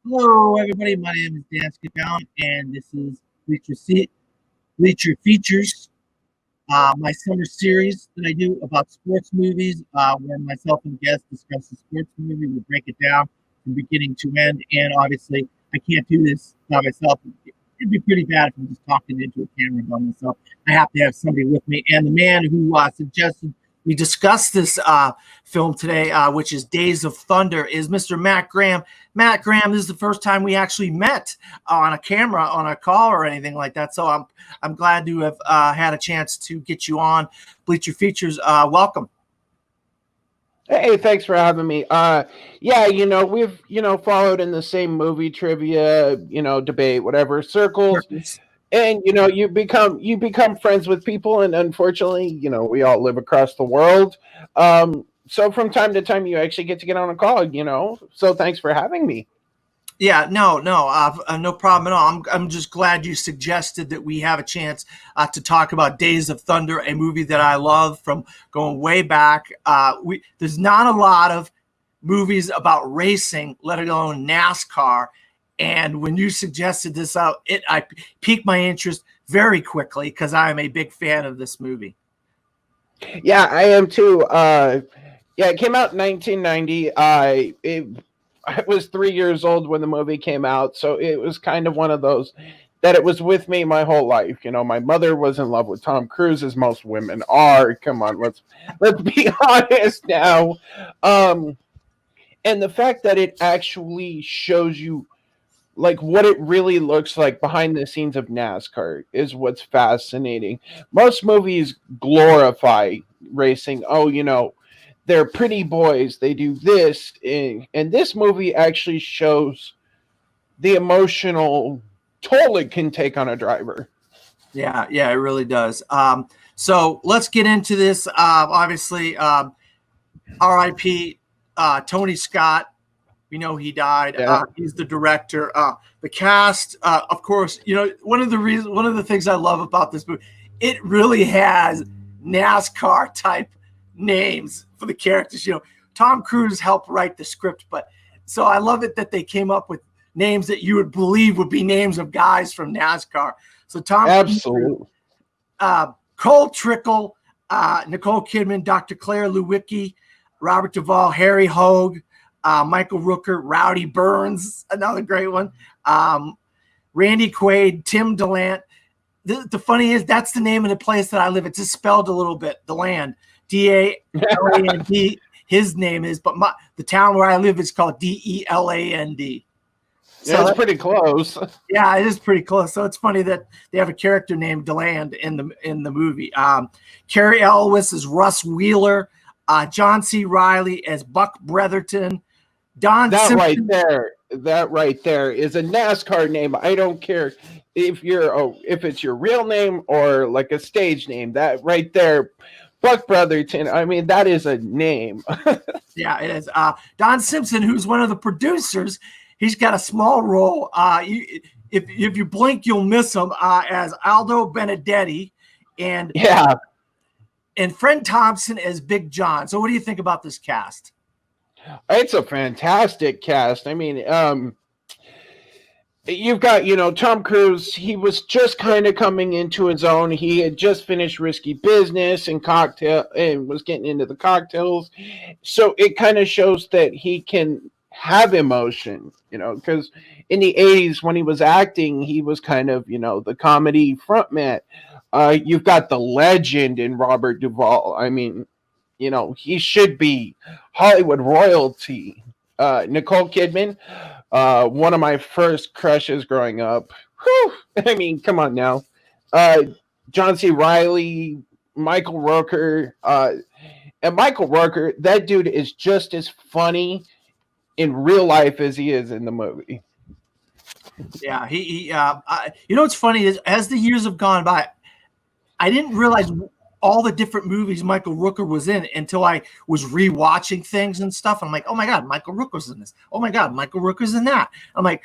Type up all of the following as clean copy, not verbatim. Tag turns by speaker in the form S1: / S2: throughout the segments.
S1: Hello, everybody. My name is Dan Skipdown, and this is Bleacher Features, my summer series that I do about sports movies, where myself and guests discuss the sports movie. We break it down from beginning to end, and obviously, I can't do this by myself. It'd be pretty bad if I'm just talking into a camera by myself. I have to have somebody with me, and the man who suggested we discuss this film today, which is Days of Thunder, is Mr. Matt Graham. Matt Graham, this is the first time we actually met on a camera, on a call, or anything like that. So I'm glad to have had a chance to get you on Bleacher Features. Welcome.
S2: Hey, thanks for having me. Yeah, we've followed in the same movie trivia, debate, whatever circles, and you become friends with people, and unfortunately, we all live across the world. So from time to time, you actually get on a call, So thanks for having me.
S1: Yeah, no problem at all. I'm just glad you suggested that we have a chance to talk about Days of Thunder, a movie that I love from going way back. There's not a lot of movies about racing, let alone NASCAR. And when you suggested this out, I piqued my interest very quickly because I am a big fan of this movie.
S2: Yeah, I am too. Yeah, it came out in 1990. I was 3 years old when the movie came out, so it was kind of one of those that it was with me my whole life. My mother was in love with Tom Cruise, as most women are. Come on, let's be honest now. Um, and the fact that it actually shows you like what it really looks like behind the scenes of NASCAR is what's fascinating. Most movies glorify racing. Oh, they're pretty boys. They do this, and this movie actually shows the emotional toll it can take on a driver.
S1: Yeah, it really does. So let's get into this. Obviously, R.I.P. Tony Scott. We know he died.
S2: Yeah,
S1: He's the director. The cast, of course, one of the things I love about this movie, it really has NASCAR type names for the characters. Tom Cruise helped write the script, but so I love it that they came up with names that you would believe would be names of guys from NASCAR. So Tom Cruise,
S2: absolutely.
S1: Cole Trickle, Nicole Kidman, Dr. Claire Lewicki, Robert Duvall, Harry Hogue, Michael Rooker, Rowdy Burns, another great one. Randy Quaid, Tim DeLand. The funny is that's the name of the place that I live. It's just spelled a little bit. DeLand, DALAND. His name is, but the town where I live is called DELAND.
S2: So that's pretty close.
S1: Yeah, it is pretty close. So it's funny that they have a character named DeLand in the movie. Carrie Elwes is Russ Wheeler. John C. Riley as Buck Bretherton. Don
S2: That right
S1: Simpson.
S2: there is a NASCAR name. I don't care if it's your real name or like a stage name. That right there, Buck Brotherton. I mean, that is a name.
S1: Yeah, it is. Don Simpson, who's one of the producers, he's got a small role. If you blink, you'll miss him as Aldo Benedetti, and
S2: Yeah,
S1: Fred Thompson as Big John. So, what do you think about this cast?
S2: it's a fantastic cast. I mean, you've got Tom Cruise. He was just kind of coming into his own. He had just finished Risky Business and Cocktail and was getting into the cocktails, so it kind of shows that he can have emotion, because in the 80s when he was acting, he was kind of the comedy frontman. You've got the legend in Robert Duvall. I mean, he should be Hollywood royalty. Nicole Kidman, one of my first crushes growing up. Whew, I mean, come on now. Uh, John C. Riley, Michael Rooker, and Michael Rooker, that dude is just as funny in real life as he is in the movie.
S1: Yeah, what's funny is as the years have gone by, I didn't realize all the different movies Michael Rooker was in until I was rewatching things and stuff. I'm like, oh my God, Michael Rooker's in this. Oh my God, Michael Rooker's in that. I'm like,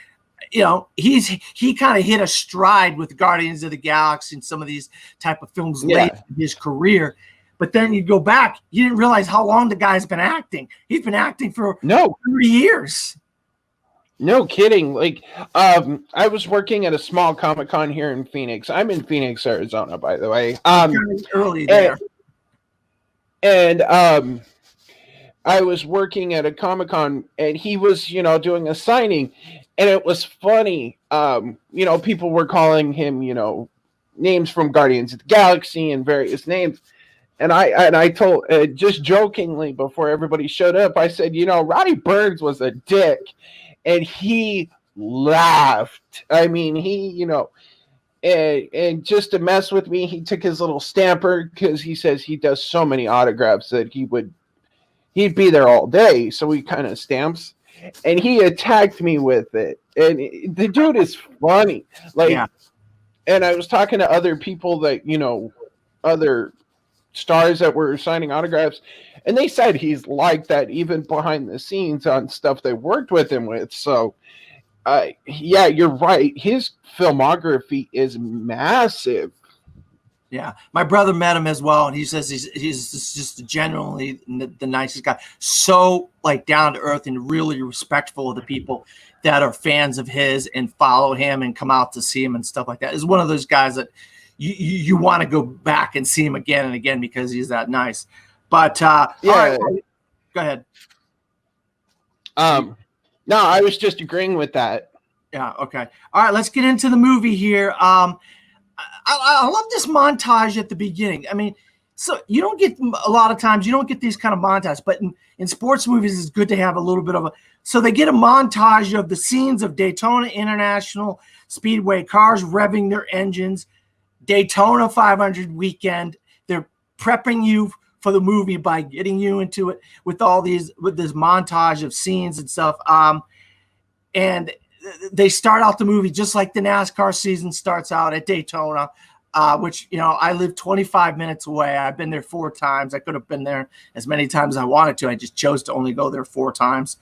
S1: he kind of hit a stride with Guardians of the Galaxy and some of these type of films late
S2: Yeah.
S1: in his career. But then you go back, you didn't realize how long the guy's been acting. He's been acting for
S2: No,
S1: 30 years.
S2: No kidding. Like, I was working at a small Comic Con here in Phoenix. I'm in Phoenix, Arizona, by the way.
S1: Kind of early
S2: And,
S1: there.
S2: and I was working at a Comic Con, and he was, doing a signing, and it was funny. People were calling him, names from Guardians of the Galaxy and various names. And I told just jokingly before everybody showed up, I said, Roddy Burns was a dick, and he laughed. I mean, and just to mess with me, he took his little stamper because he says he does so many autographs that he'd be there all day. So he kind of stamps, and he attacked me with it. And the dude is funny, like.
S1: Yeah.
S2: And I was talking to other people that other stars that were signing autographs, and they said he's like that even behind the scenes on stuff they worked with him with. So yeah, you're right, his filmography is massive.
S1: Yeah, my brother met him as well, and he says he's just genuinely the nicest guy. So like down to earth and really respectful of the people that are fans of his and follow him and come out to see him and stuff like that. Is one of those guys that you want to go back and see him again and again because he's that nice. But
S2: Yeah.
S1: all right, go ahead.
S2: No, I was just agreeing with that.
S1: Yeah. Okay. All right. Let's get into the movie here. I love this montage at the beginning. I mean, so you don't get a lot of times you don't get these kind of montages, but in sports movies, it's good to have a little bit of a. So they get a montage of the scenes of Daytona International Speedway, cars revving their engines, Daytona 500 weekend. They're prepping you for the movie by getting you into it with this montage of scenes and stuff. And they start out the movie just like the NASCAR season starts out at Daytona, which, I live 25 minutes away. I've been there 4 times. I could have been there as many times as I wanted to. I just chose to only go there 4 times.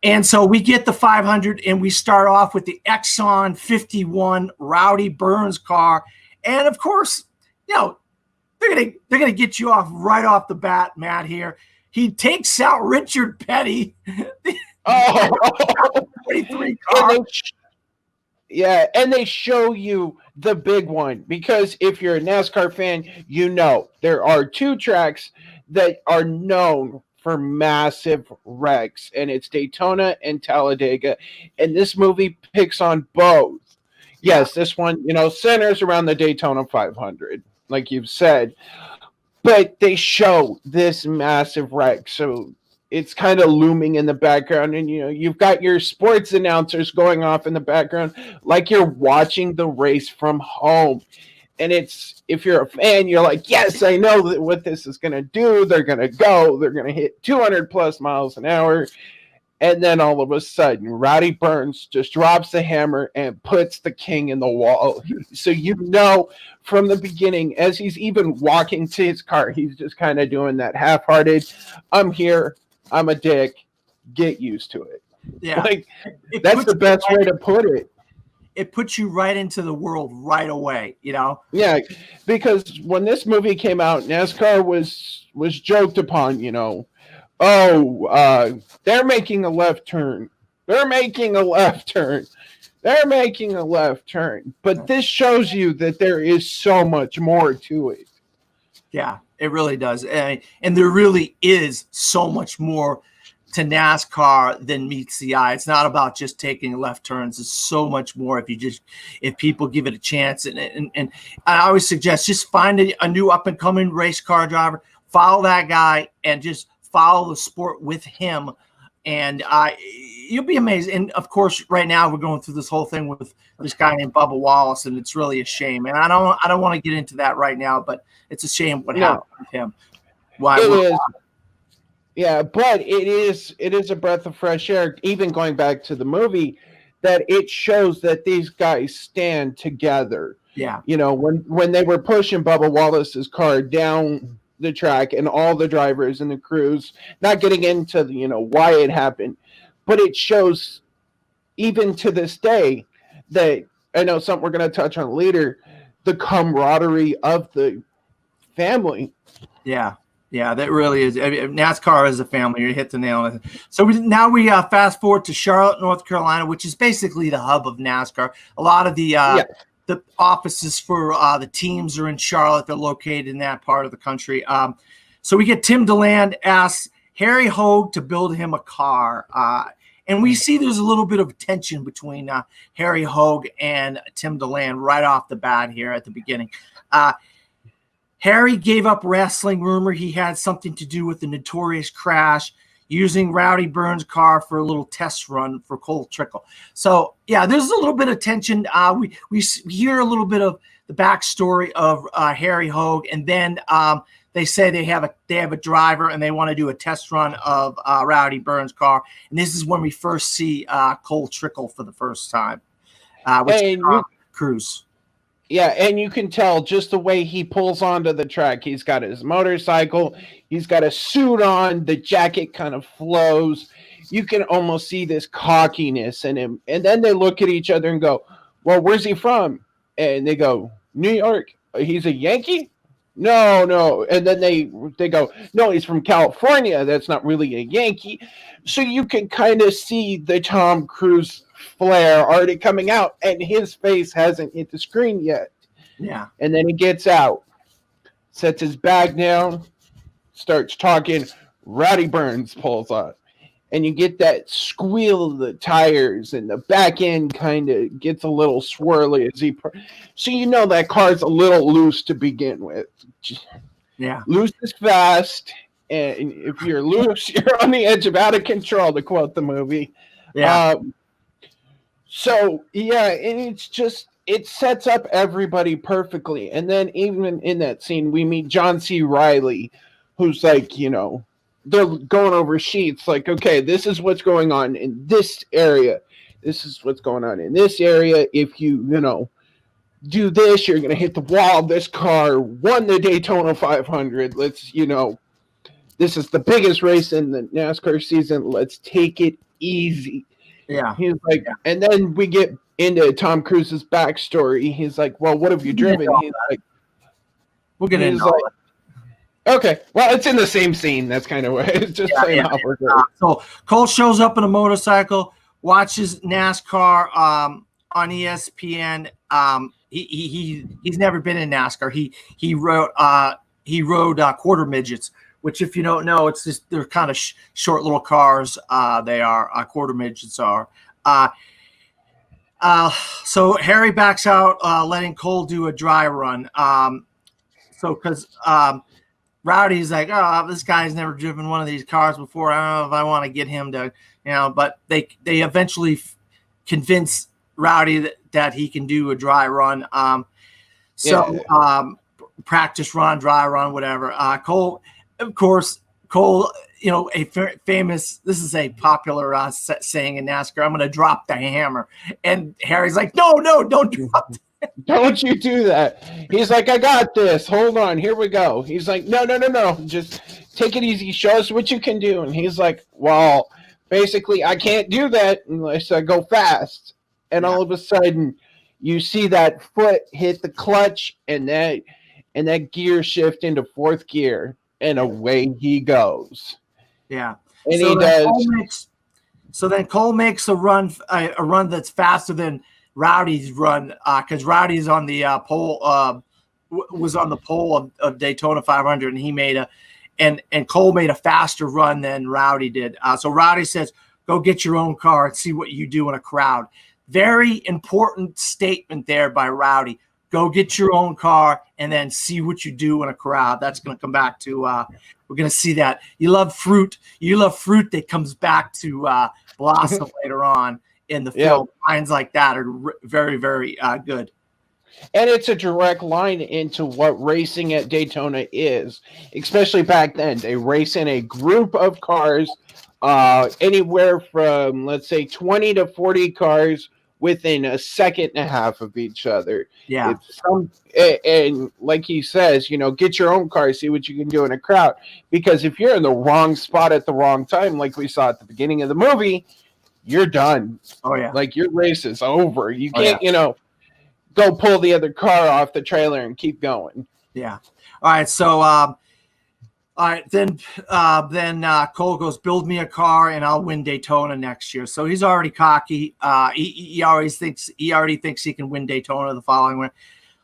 S1: And so we get the 500 and we start off with the Exxon 51 Rowdy Burns car. And of course, they're gonna get you off right off the bat, Matt, here. He takes out Richard Petty.
S2: Oh,
S1: 23 car.
S2: And they show you the big one because if you're a NASCAR fan, there are 2 tracks that are known for massive wrecks, and it's Daytona and Talladega. And this movie picks on both. Yes, this one, centers around the Daytona 500, like you've said, but they show this massive wreck. So it's kind of looming in the background, and you've got your sports announcers going off in the background like you're watching the race from home. And if you're a fan, you're like, yes, I know what this is going to do. They're going to hit 200 plus miles an hour. And then all of a sudden, Roddy Burns just drops the hammer and puts the king in the wall. So from the beginning, as he's even walking to his car, he's just kind of doing that half-hearted, I'm here, I'm a dick, get used to it.
S1: Yeah.
S2: Like, that's the best way to put it.
S1: It puts you right into the world right away,
S2: Yeah, because when this movie came out, NASCAR was joked upon, they're making a left turn. They're making a left turn. They're making a left turn. But this shows you that there is so much more to it.
S1: Yeah, it really does. And there really is so much more to NASCAR than meets the eye. It's not about just taking left turns. It's so much more if people give it a chance. And I always suggest just find a new up and coming race car driver, follow that guy, and just follow the sport with him. And you'll be amazed. And of course, right now we're going through this whole thing with this guy named Bubba Wallace, and it's really a shame. And I don't want to get into that right now, but it's a shame what happened with him. Why?
S2: It is. Yeah, but it is a breath of fresh air, even going back to the movie, that it shows that these guys stand together.
S1: Yeah.
S2: When they were pushing Bubba Wallace's car down the track and all the drivers and the crews, not getting into why it happened, but it shows even to this day that, I know something we're going to touch on later, the camaraderie of the family.
S1: Yeah. Yeah, that really is. I mean, NASCAR is a family. You hit the nail on it. So now we fast forward to Charlotte, North Carolina, which is basically the hub of NASCAR. A lot of the offices for the teams are in Charlotte. They're located in that part of the country. So we get Tim DeLand asks Harry Hogue to build him a car. And we see there's a little bit of tension between Harry Hogue and Tim DeLand right off the bat here at the beginning. Harry gave up wrestling, rumor he had something to do with the notorious crash using Rowdy Burns' car for a little test run for Cole Trickle. So, yeah, there's a little bit of tension. We hear a little bit of the backstory of Harry Hogue, and then they say they have a driver and they want to do a test run of Rowdy Burns' car. And this is when we first see Cole Trickle for the first time, which Cruz.
S2: Yeah, and you can tell just the way he pulls onto the track. He's got his motorcycle. He's got a suit on. The jacket kind of flows. You can almost see this cockiness in him. And then they look at each other and go, well, where's he from? And they go, New York. He's a Yankee? No. And then they go, no, he's from California. That's not really a Yankee. So you can kind of see the Tom Cruise flair already coming out, and his face hasn't hit the screen yet.
S1: Yeah.
S2: And then he gets out, sets his bag down, starts talking. Rowdy Burns pulls on, and you get that squeal of the tires, and the back end kind of gets a little swirly as so you know that car's a little loose to begin with.
S1: Yeah.
S2: Loose is fast, and if you're loose, you're on the edge of out of control, to quote the movie.
S1: Yeah.
S2: So, yeah, and it's just, it sets up everybody perfectly. And then even in that scene, we meet John C. Reilly, who's like, they're going over sheets like, okay, this is what's going on in this area. This is what's going on in this area. If you, do this, you're going to hit the wall. This car won the Daytona 500. Let's, this is the biggest race in the NASCAR season. Let's take it easy.
S1: Yeah.
S2: He's like, and then we get into Tom Cruise's backstory. He's like, well, what have you driven? He's like,
S1: we'll get into it.
S2: Okay. Well, it's in the same scene. That's kind of where it's just saying how we're going.
S1: So Cole shows up in a motorcycle, watches NASCAR on ESPN. He's never been in NASCAR. He rode quarter midgets, which, if you don't know, it's just they're kind of short little cars. They are quarter midgets are. So Harry backs out, letting Cole do a dry run. So because Rowdy's like, oh, this guy's never driven one of these cars before. I don't know if I want to get him to, But they eventually convince Rowdy that he can do a dry run. Practice run, dry run, whatever. Cole. Of course, Cole, a famous, this is a popular saying in NASCAR, I'm going to drop the hammer. And Harry's like, no, don't drop it.
S2: Don't you do that. He's like, I got this. Hold on. Here we go. He's like, no. Just take it easy. Show us what you can do. And he's like, well, basically, I can't do that unless I go fast. And all of a sudden, you see that foot hit the clutch and that gear shift into fourth gear. And away he goes.
S1: Yeah.
S2: And so he does.
S1: Then Cole makes a run that's faster than Rowdy's run, because Rowdy's on the pole, was on the pole of Daytona 500, and he made and Cole made a faster run than Rowdy did. So Rowdy says, "Go get your own car and see what you do in a crowd." Very important statement there by Rowdy. Go get your own car and then see what you do in a crowd. That's going to come back to we're going to see that. You love fruit. You love fruit that comes back to blossom later on in the film. Lines like that are very, very good.
S2: And it's a direct line into what racing at Daytona is, especially back then. They race in a group of cars, anywhere from, let's say, 20 to 40 cars within a second and a half of each other.
S1: Yeah.
S2: And like he says, get your own car, see what you can do in a crowd. Because if you're in the wrong spot at the wrong time, like we saw at the beginning of the movie, you're done.
S1: Oh, yeah.
S2: Like, your race is over. You can't, go pull the other car off the trailer and keep going.
S1: Yeah. All right. So All right, then Cole goes, build me a car and I'll win Daytona next year. So he's already cocky. He already thinks he can win Daytona the following one.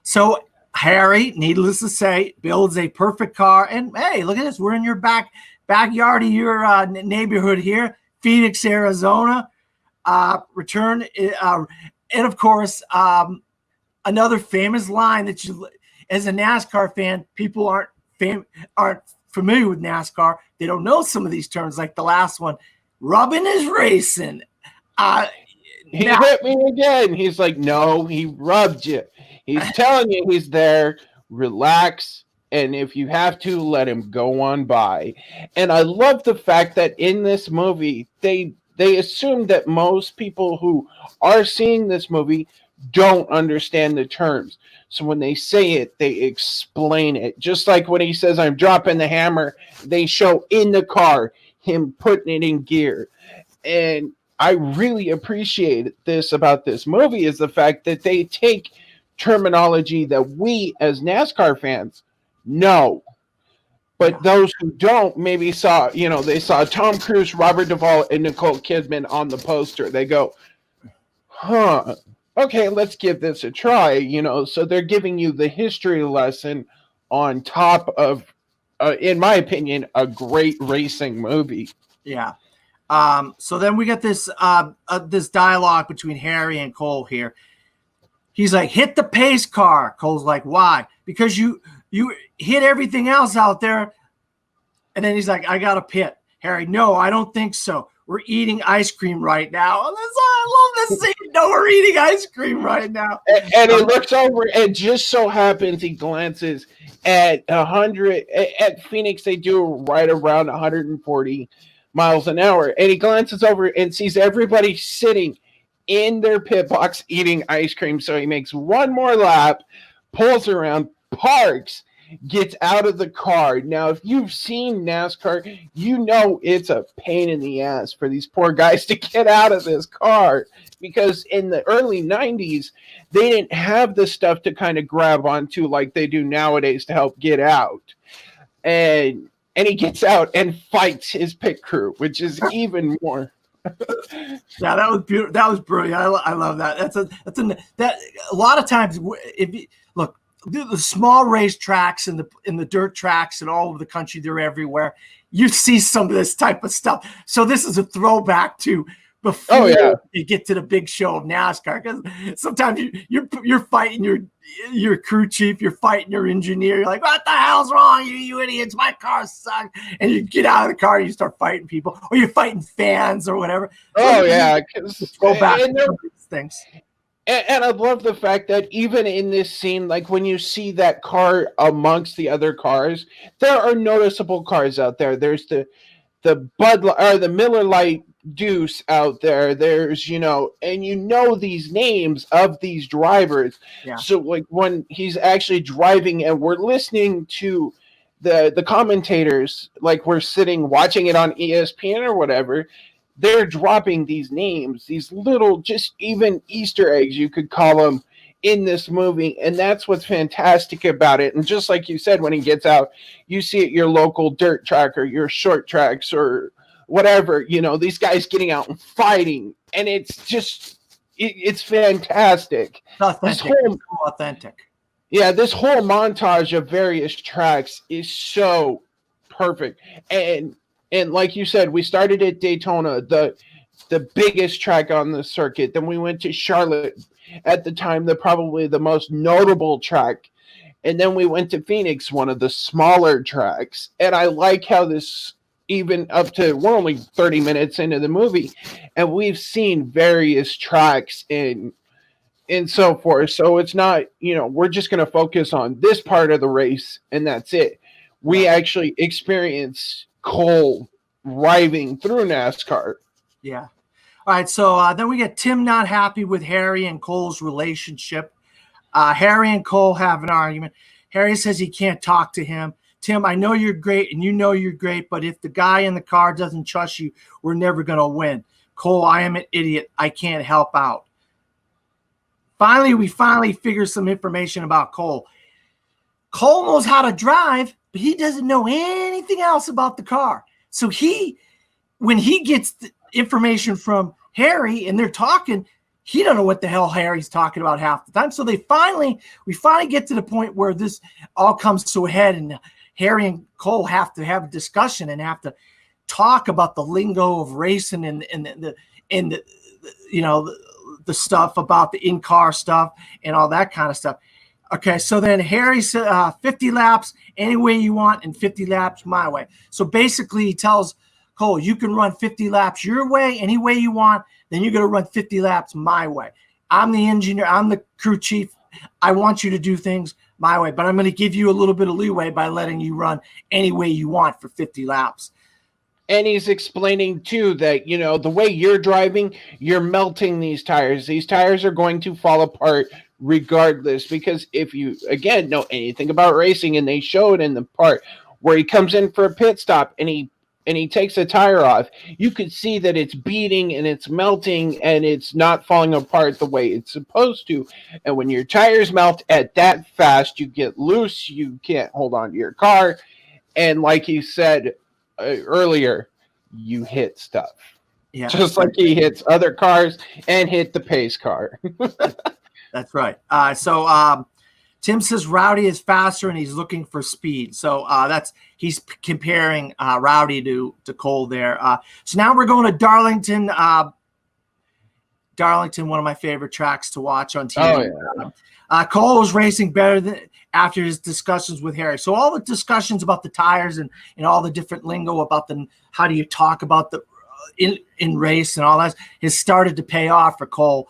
S1: So Harry, needless to say, builds a perfect car. And hey, look at this. We're in your backyard of your neighborhood here, Phoenix, Arizona. And of course, another famous line that you, as a NASCAR fan, people aren't familiar with NASCAR. They don't know some of these terms, like the last one, rubbing is racing.
S2: He hit me again. He's like, no, he rubbed you. He's telling you he's there. Relax. And if you have to, let him go on by. And I love the fact that in this movie, they assume that most people who are seeing this movie don't understand the terms. So when they say it, they explain it. Just like when he says, I'm dropping the hammer, they show in the car him putting it in gear. And I really appreciate this about this movie is the fact that they take terminology that we as NASCAR fans know. But those who don't maybe saw, they saw Tom Cruise, Robert Duvall, and Nicole Kidman on the poster. They go, huh, okay, let's give this a try, So they're giving you the history lesson on top of, in my opinion, a great racing movie.
S1: Yeah. So then we get this this dialogue between Harry and Cole here. He's like, hit the pace car. Cole's like, why? Because you hit everything else out there. And then he's like, I got to pit. Harry, no, I don't think so. We're eating ice cream right now. I love this scene. No, we're eating ice cream right now.
S2: And he looks over, and just so happens he glances at 100. At Phoenix, they do right around 140 miles an hour. And he glances over and sees everybody sitting in their pit box eating ice cream. So he makes one more lap, pulls around, parks, gets out of the car. Now, if you've seen NASCAR, you know it's a pain in the ass for these poor guys to get out of this car, because in the early 90s, they didn't have the stuff to kind of grab onto like they do nowadays to help get out. And he gets out and fights his pit crew, which is even more.
S1: Yeah, that was beautiful. That was brilliant. I love that. That a lot of times, if you look, the small race tracks and the dirt tracks and all over the country, they're everywhere. You see some of this type of stuff. So this is a throwback to before you get to the big show of NASCAR, because sometimes you're fighting your crew chief, you're fighting your engineer. You're like, what the hell's wrong, you idiots? My car sucks. And you get out of the car and you start fighting people, or you're fighting fans or whatever. Go back to these things.
S2: And I love the fact that even in this scene, like when you see that car amongst the other cars, there are noticeable cars out there. There's the Bud or the Miller Lite Deuce out there. There's, and these names of these drivers. Yeah. So like when he's actually driving and we're listening to the commentators, like we're sitting watching it on ESPN or whatever, they're dropping these names, these little, just even Easter eggs, you could call them, in this movie. And that's what's fantastic about it. And just like you said, when he gets out, you see it your local dirt track or your short tracks or whatever, these guys getting out and fighting. And it's just, it's fantastic.
S1: Authentic.
S2: Yeah, this whole montage of various tracks is so perfect. And like you said, we started at Daytona, the biggest track on the circuit. Then we went to Charlotte, at the time, probably the most notable track. And then we went to Phoenix, one of the smaller tracks. And I like how this, even up to, we're only 30 minutes into the movie, and we've seen various tracks and so forth. So it's not, we're just going to focus on this part of the race, and that's it. We actually experience Cole driving through NASCAR.
S1: Yeah. All right. So then we get Tim not happy with Harry and Cole's relationship. Harry and Cole have an argument. Harry says he can't talk to him. Tim, I know you're great and you know you're great, but if the guy in the car doesn't trust you, we're never going to win. Cole, I am an idiot. I can't help out. We finally figure some information about Cole. Cole knows how to drive,
S3: but he doesn't know anything else about the car. So when he gets the information from Harry and they're talking, he don't know what the hell Harry's talking about half the time. So we finally get to the point where this all comes to a head, and Harry and Cole have to have a discussion and have to talk about the lingo of racing and the the stuff about the in-car stuff and all that kind of stuff. Okay, so then Harry said 50 laps any way you want and 50 laps my way. So basically he tells Cole, you can run 50 laps your way, any way you want, then you're going to run 50 laps my way. I'm the engineer. I'm the crew chief. I want you to do things my way, but I'm going to give you a little bit of leeway by letting you run any way you want for 50 laps.
S2: And he's explaining, too, that, the way you're driving, you're melting these tires. These tires are going to fall apart regardless, because if you, again, know anything about racing, and they show it in the part where he comes in for a pit stop and he takes a tire off, you could see that it's beating and it's melting and it's not falling apart the way it's supposed to. And when your tires melt at that fast, you get loose, you can't hold on to your car. And like he said earlier, you hit stuff. Yeah. Just like he hits other cars and hit the pace car.
S3: That's right. So Tim says Rowdy is faster and he's looking for speed. So he's comparing Rowdy to Cole there. So now we're going to Darlington. Darlington, one of my favorite tracks to watch on TV. Oh, yeah. Cole was racing better after his discussions with Harry. So all the discussions about the tires and all the different lingo about how do you talk about the in race and all that has started to pay off for Cole,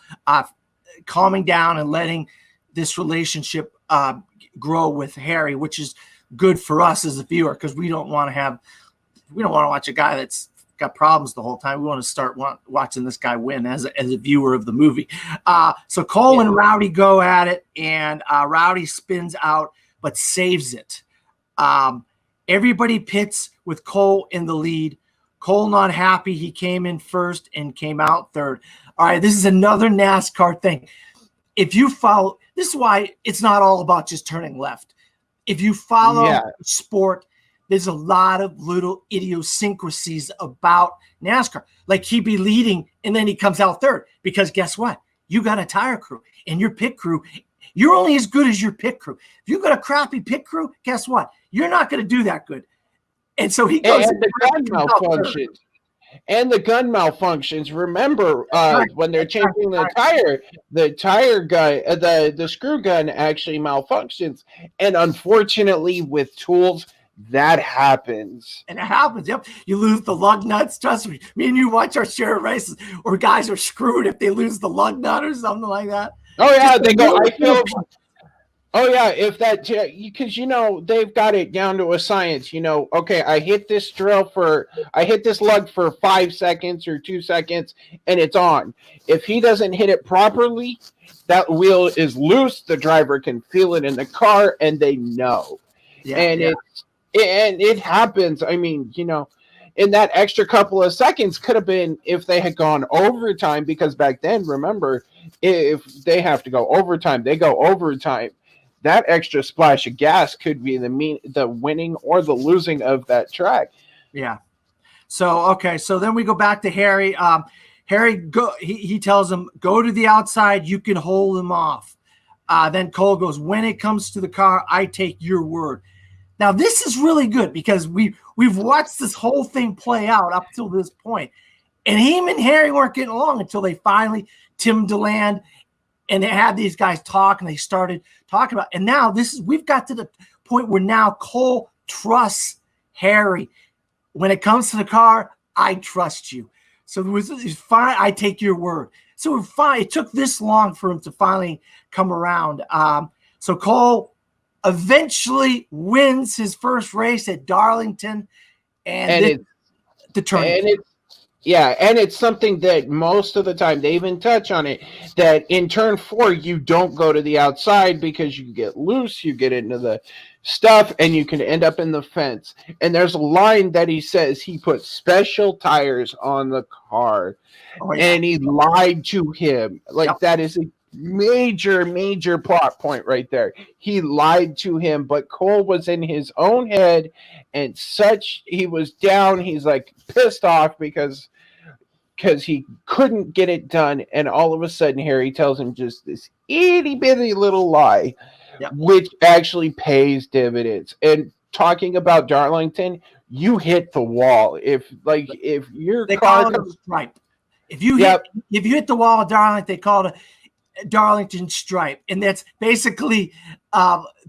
S3: calming down and letting this relationship grow with Harry, which is good for us as a viewer, because we don't want to watch a guy that's got problems the whole time. We want to start watching this guy win as a viewer of the movie. So Cole and Rowdy go at it, and Rowdy spins out but saves it. Everybody pits with Cole in the lead. Cole not happy. He came in first and came out third. All right, this is another NASCAR thing. If you follow, this is why it's not all about just turning left. If you follow sport, there's a lot of little idiosyncrasies about NASCAR. Like he'd be leading and then he comes out third, because guess what? You got a tire crew, and your pit crew, you're only as good as your pit crew. If you got a crappy pit crew, guess what? You're not going to do that good. And so he goes.
S2: And the gun malfunctions. And the gun malfunctions. Remember, when they're changing the tire gun, the screw gun actually malfunctions. And unfortunately, with tools, that happens.
S3: And it happens. Yep. You lose the lug nuts. Trust me. Me and you watch our share of races where guys are screwed if they lose the lug nut or something like that.
S2: Oh, yeah. They go, I feel. Oh, yeah. If that, because, they've got it down to a science. Okay, I hit this lug for 5 seconds or 2 seconds and it's on. If he doesn't hit it properly, that wheel is loose. The driver can feel it in the car and they know. Yeah, and it happens. I mean, in that extra couple of seconds could have been if they had gone overtime, because back then, remember, if they have to go overtime, they go overtime. That extra splash of gas could be the winning or the losing of that track.
S3: Yeah. So then we go back to Harry. Harry he tells him, go to the outside, you can hold him off. Then Cole goes, when it comes to the car, I take your word. Now, this is really good because we've watched this whole thing play out up till this point. And him and Harry weren't getting along until they finally, Tim DeLand, and they had these guys talk, and they started talking about. And now we've got to the point where now Cole trusts Harry. When it comes to the car, I trust you. So it's fine. I take your word. So we're fine. It took this long for him to finally come around. So Cole eventually wins his first race at Darlington, and the turning.
S2: And it's something that most of the time, they even touch on it, that in turn 4, you don't go to the outside because you get loose, you get into the stuff, and you can end up in the fence. And there's a line that he says he put special tires on the car, and he lied to him. Like, that is major plot point right there. He lied to him, but Cole was in his own head, and he was down. He's like pissed off because he couldn't get it done, and all of a sudden Harry tells him just this itty bitty little lie, which actually pays dividends. And talking about Darlington, you hit the wall. If your car
S3: comes stripe, if you hit the wall of Darlington, they call it a Darlington stripe, and that's basically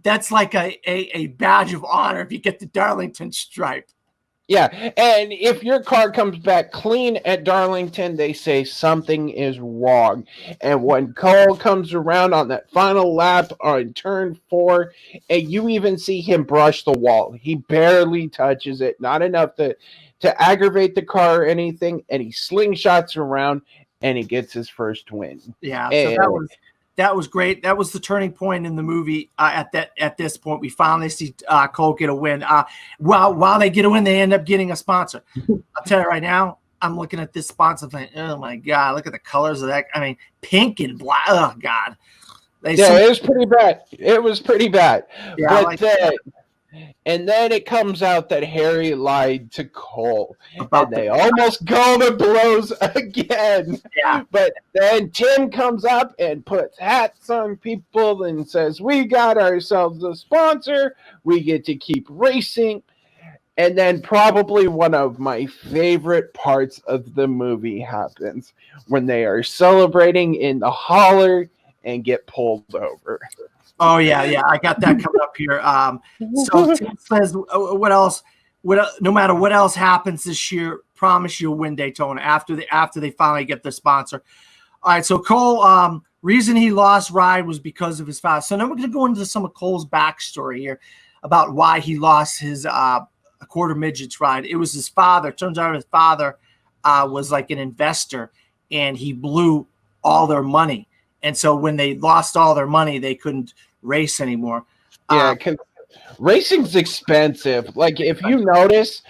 S3: that's like a badge of honor if you get the Darlington stripe.
S2: Yeah, and if your car comes back clean at Darlington, they say something is wrong. And when Cole comes around on that final lap on turn 4, and you even see him brush the wall, he barely touches it, not enough to aggravate the car or anything, and he slingshots around, and he gets his first win.
S3: Yeah, so that was great. That was the turning point in the movie. At this point, we finally see Cole get a win. While they get a win, they end up getting a sponsor. I'll tell you right now, I'm looking at this sponsor thing. Oh my god, look at the colors of that. I mean, pink and black. Oh god.
S2: It was pretty bad. It was pretty bad. Yeah, and then it comes out that Harry lied to Cole, and they almost go to blows again.
S3: Yeah.
S2: But then Tim comes up and puts hats on people and says, "We got ourselves a sponsor. We get to keep racing." And then probably one of my favorite parts of the movie happens when they are celebrating in the holler and get pulled over.
S3: Oh yeah, I got that coming up here. So Tim says, "What else? No matter what else happens this year, promise you'll win Daytona." After they finally get the sponsor. All right, so Cole, reason he lost Ride was because of his father. So now we're going to go into some of Cole's backstory here about why he lost his a quarter midgets ride. It was his father. Turns out his father was like an investor, and he blew all their money. And so when they lost all their money, they couldn't race anymore.
S2: Yeah, because racing's expensive. Like if you notice,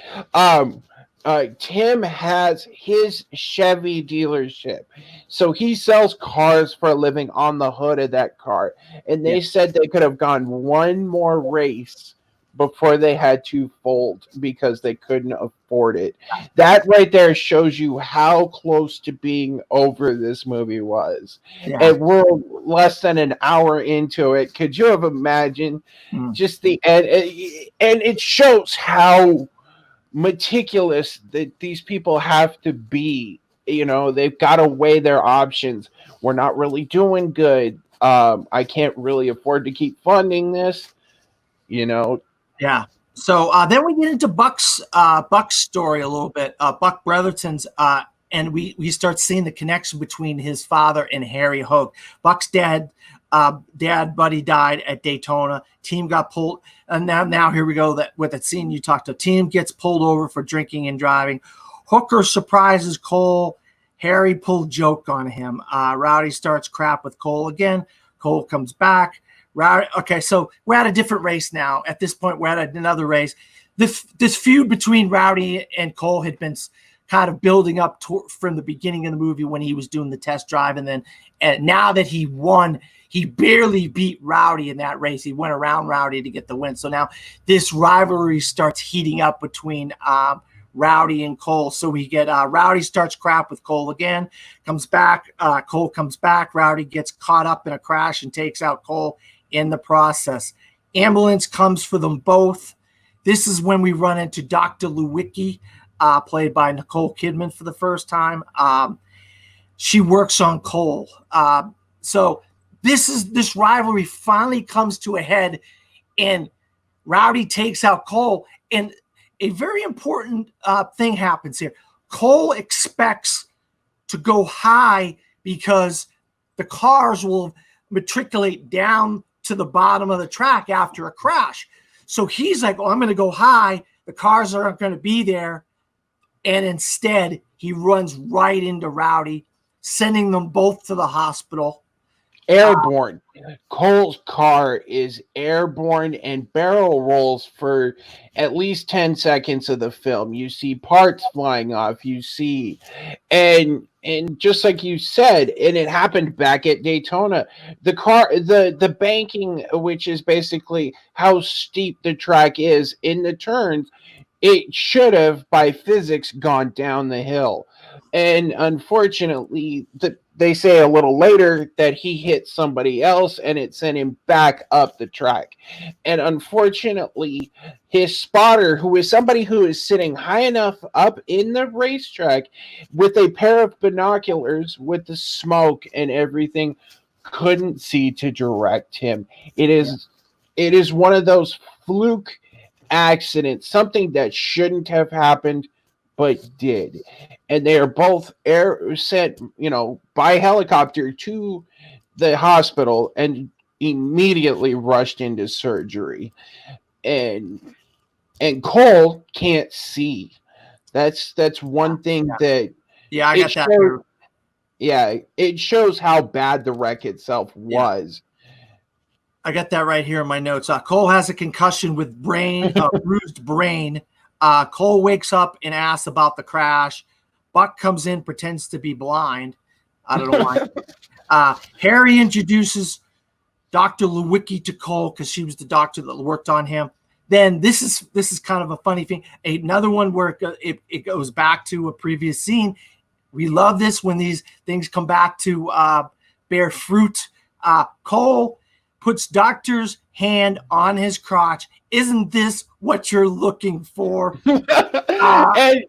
S2: Tim has his Chevy dealership, so he sells cars for a living on the hood of that car. And they said they could have gone one more race before they had to fold because they couldn't afford it. That right there shows you how close to being over this movie was. Yeah. And we're less than an hour into it. Could you have imagined just the end? And it shows how meticulous that these people have to be. You know, they've got to weigh their options. We're not really doing good. I can't really afford to keep funding this, you know.
S3: Yeah. So then we get into Buck's story a little bit. Buck Brotherton's, and we start seeing the connection between his father and Harry Hogue. Buck's dad Buddy died at Daytona. Team got pulled, and now here we go with that scene you talked about. Team gets pulled over for drinking and driving. Hooker surprises Cole. Harry pulled joke on him. Rowdy starts crap with Cole again. Cole comes back. Rowdy, okay, so we're at a different race now. At this point, we're at another race. This feud between Rowdy and Cole had been kind of building up from the beginning of the movie when he was doing the test drive, and now that he won, he barely beat Rowdy in that race. He went around Rowdy to get the win. So now this rivalry starts heating up between Rowdy and Cole. So we get Rowdy starts crap with Cole again, comes back. Cole comes back. Rowdy gets caught up in a crash and takes out Cole in the process. Ambulance comes for them both. This is when we run into Dr. Lewicki, played by Nicole Kidman for the first time. She works on Cole. So this rivalry finally comes to a head, and Rowdy takes out Cole. And a very important thing happens here. Cole expects to go high because the cars will matriculate down to the bottom of the track after a crash. So he's like, "Oh, I'm going to go high. The cars aren't going to be there." And instead, he runs right into Rowdy, sending them both to the hospital.
S2: airborne. Cole's car is airborne and barrel rolls for at least 10 seconds of the film. You see parts flying off. You see, and just like you said, and it happened back at Daytona. The banking, which is basically how steep the track is in the turns, it should have, by physics, gone down the hill. And unfortunately, they say a little later that he hit somebody else and it sent him back up the track. And unfortunately, his spotter, who is somebody who is sitting high enough up in the racetrack with a pair of binoculars with the smoke and everything, couldn't see to direct him. It is one of those fluke accident, something that shouldn't have happened but did. And they are both sent, by helicopter to the hospital and immediately rushed into surgery. And Cole can't see. That's one thing that
S3: I got that.
S2: It shows how bad the wreck itself was.
S3: I got that right here in my notes. Cole has a concussion with bruised brain. Cole wakes up and asks about the crash. Buck comes in, pretends to be blind. I don't know why. Harry introduces Dr. Lewicki to Cole because she was the doctor that worked on him. Then this is kind of a funny thing. Another one where it goes back to a previous scene. We love this when these things come back to bear fruit. Cole puts doctor's hand on his crotch. Isn't this what you're looking for?
S2: And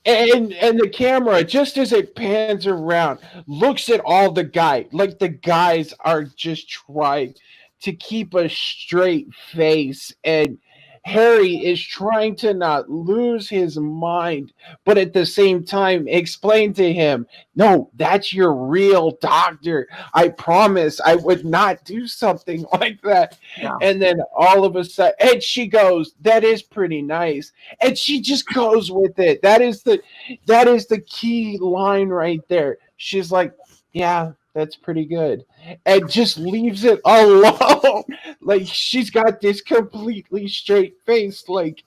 S2: the camera, just as it pans around, looks at all the guys. Like the guys are just trying to keep a straight face. And Harry is trying to not lose his mind, but at the same time explain to him, no, that's your real doctor. I promise I would not do something like that. Yeah. And then all of a sudden, and she goes, that is pretty nice. And she just goes with it. That is the key line right there. She's like, yeah, that's pretty good. And just leaves it alone. Like she's got this completely straight face. Like,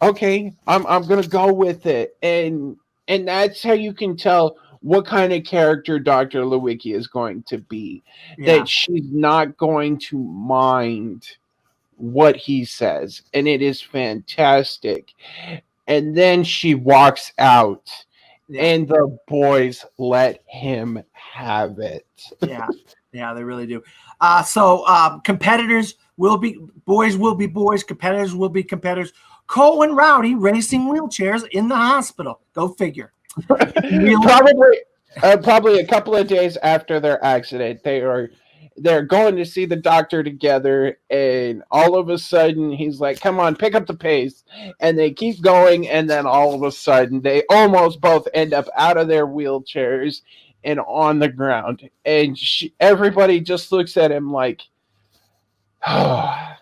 S2: okay, I'm gonna go with it. And that's how you can tell what kind of character Dr. Lewicki is going to be. Yeah. That she's not going to mind what he says. And it is fantastic. And then she walks out. Yeah. And the boys let him have it.
S3: Yeah, they really do. So competitors will be boys, competitors will be competitors. Cole and Rowdy racing wheelchairs in the hospital. Go figure.
S2: Probably a couple of days after their accident, they're going to see the doctor together, and all of a sudden he's like, come on, pick up the pace. And they keep going, and then all of a sudden they almost both end up out of their wheelchairs and on the ground. And everybody just looks at him like, they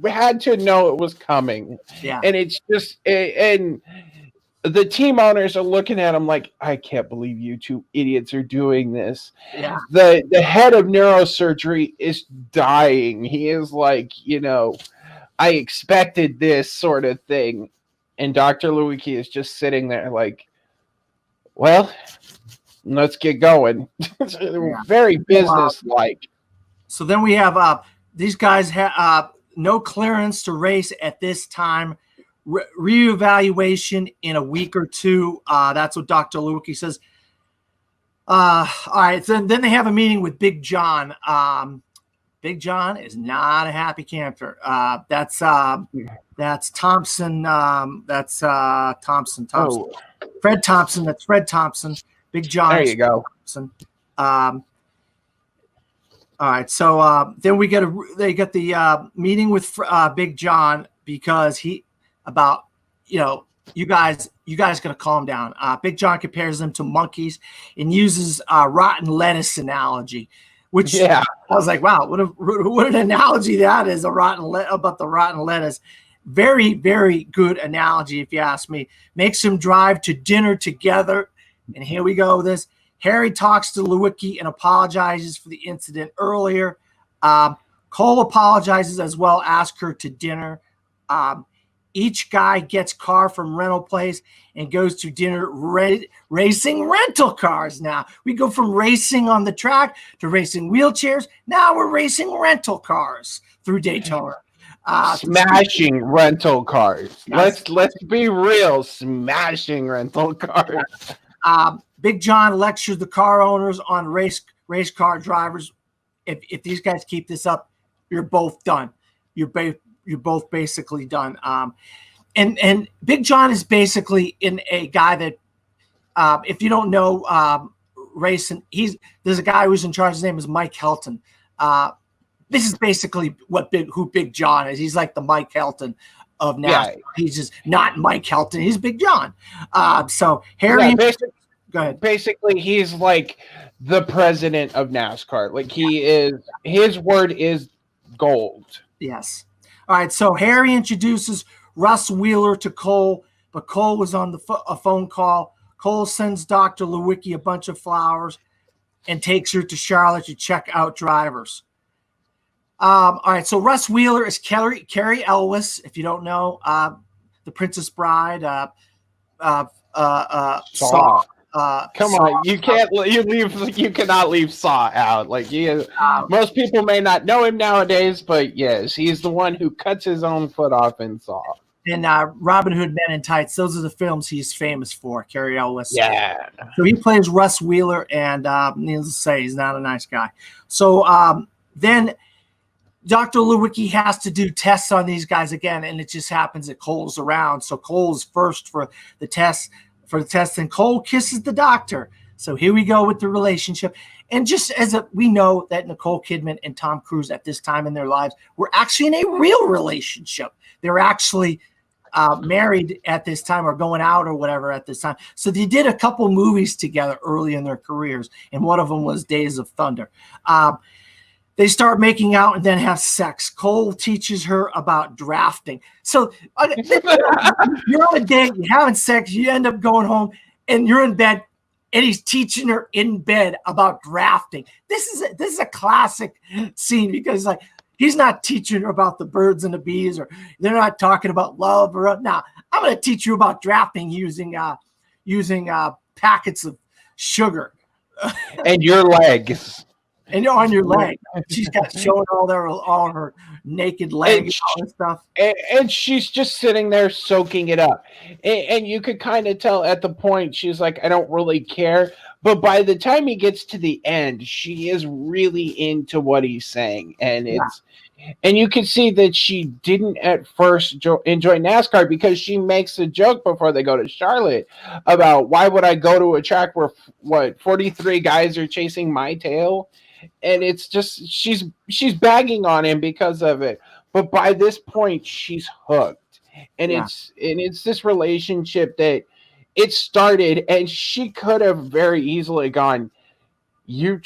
S2: had to know it was coming.
S3: Yeah.
S2: And it's just, and the team owners are looking at him like, I can't believe you two idiots are doing this.
S3: Yeah.
S2: The head of neurosurgery is dying. He is like, I expected this sort of thing. And Dr. Lewicki is just sitting there like, well, let's get going. Very business-like.
S3: So then we have these guys have no clearance to race at this time. Reevaluation in a week or two. That's what Dr. Lewicki says. All right. Then they have a meeting with Big John. Big John is not a happy camper. That's Thompson. That's Thompson.
S2: Oh.
S3: Fred Thompson. That's Fred Thompson. Big John.
S2: There you go.
S3: Thompson. All right. So then they get the meeting with Big John because you guys got to calm down. Big John compares them to monkeys and uses rotten lettuce analogy, which I was like, wow, what an analogy that is, about the rotten lettuce. Very, very good analogy, if you ask me. Makes them drive to dinner together. And here we go with this. Harry talks to Lewicki and apologizes for the incident earlier. Cole apologizes as well, asks her to dinner. Each guy gets car from rental place and goes to dinner racing rental cars. Now we go from racing on the track to racing wheelchairs. Now we're racing rental cars through Daytona.
S2: Smashing rental cars.
S3: Yes.
S2: Let's be real. Smashing rental cars.
S3: Big John lectures the car owners on race car drivers. If these guys keep this up, you're both done. You're both basically done. And Big John is basically a guy that, if you don't know racing, there's a guy who's in charge. His name is Mike Helton. This is basically who Big John is. He's like the Mike Helton of NASCAR. Yeah. He's just not Mike Helton. He's Big John. So Harry, go ahead.
S2: Basically, he's like the president of NASCAR. Like his word is gold.
S3: Yes. All right, so Harry introduces Russ Wheeler to Cole, but Cole was on a phone call. Cole sends Dr. Lewicki a bunch of flowers and takes her to Charlotte to check out drivers. All right, so Russ Wheeler is Carrie Elwes, if you don't know, the Princess Bride.
S2: Saw. Come on, you cannot leave Saw out. Like most people may not know him nowadays, but yes, he's the one who cuts his own foot off in Saw.
S3: And Robin Hood Men in Tights, those are the films he's famous for, Carrie Elwes.
S2: Yeah.
S3: So he plays Russ Wheeler, and needless to say, he's not a nice guy. So then Dr. Lewicki has to do tests on these guys again, and it just happens that Cole's around. So Cole's first for the test. And Cole kisses the doctor. So here we go with the relationship. And just we know that Nicole Kidman and Tom Cruise at this time in their lives were actually in a real relationship. They were actually married at this time, or going out or whatever at this time. So they did a couple movies together early in their careers, and one of them was Days of Thunder. They start making out and then have sex. Cole teaches her about drafting. So you're on a date, you're having sex, you end up going home, and you're in bed, and he's teaching her in bed about drafting. This is a classic scene, because like he's not teaching her about the birds and the bees, or they're not talking about love. Now I'm going to teach you about drafting using packets of sugar
S2: and your legs.
S3: And you're on your leg. She's got showing all her naked legs and all this stuff.
S2: And she's just sitting there soaking it up. And you could kind of tell at the point, she's like, I don't really care. But by the time he gets to the end, she is really into what he's saying. And and you can see that she didn't at first enjoy NASCAR, because she makes a joke before they go to Charlotte about, why would I go to a track where 43 guys are chasing my tail? And it's just she's bagging on him because of it. But by this point, she's hooked. And it's this relationship that it started, and she could have very easily gone, you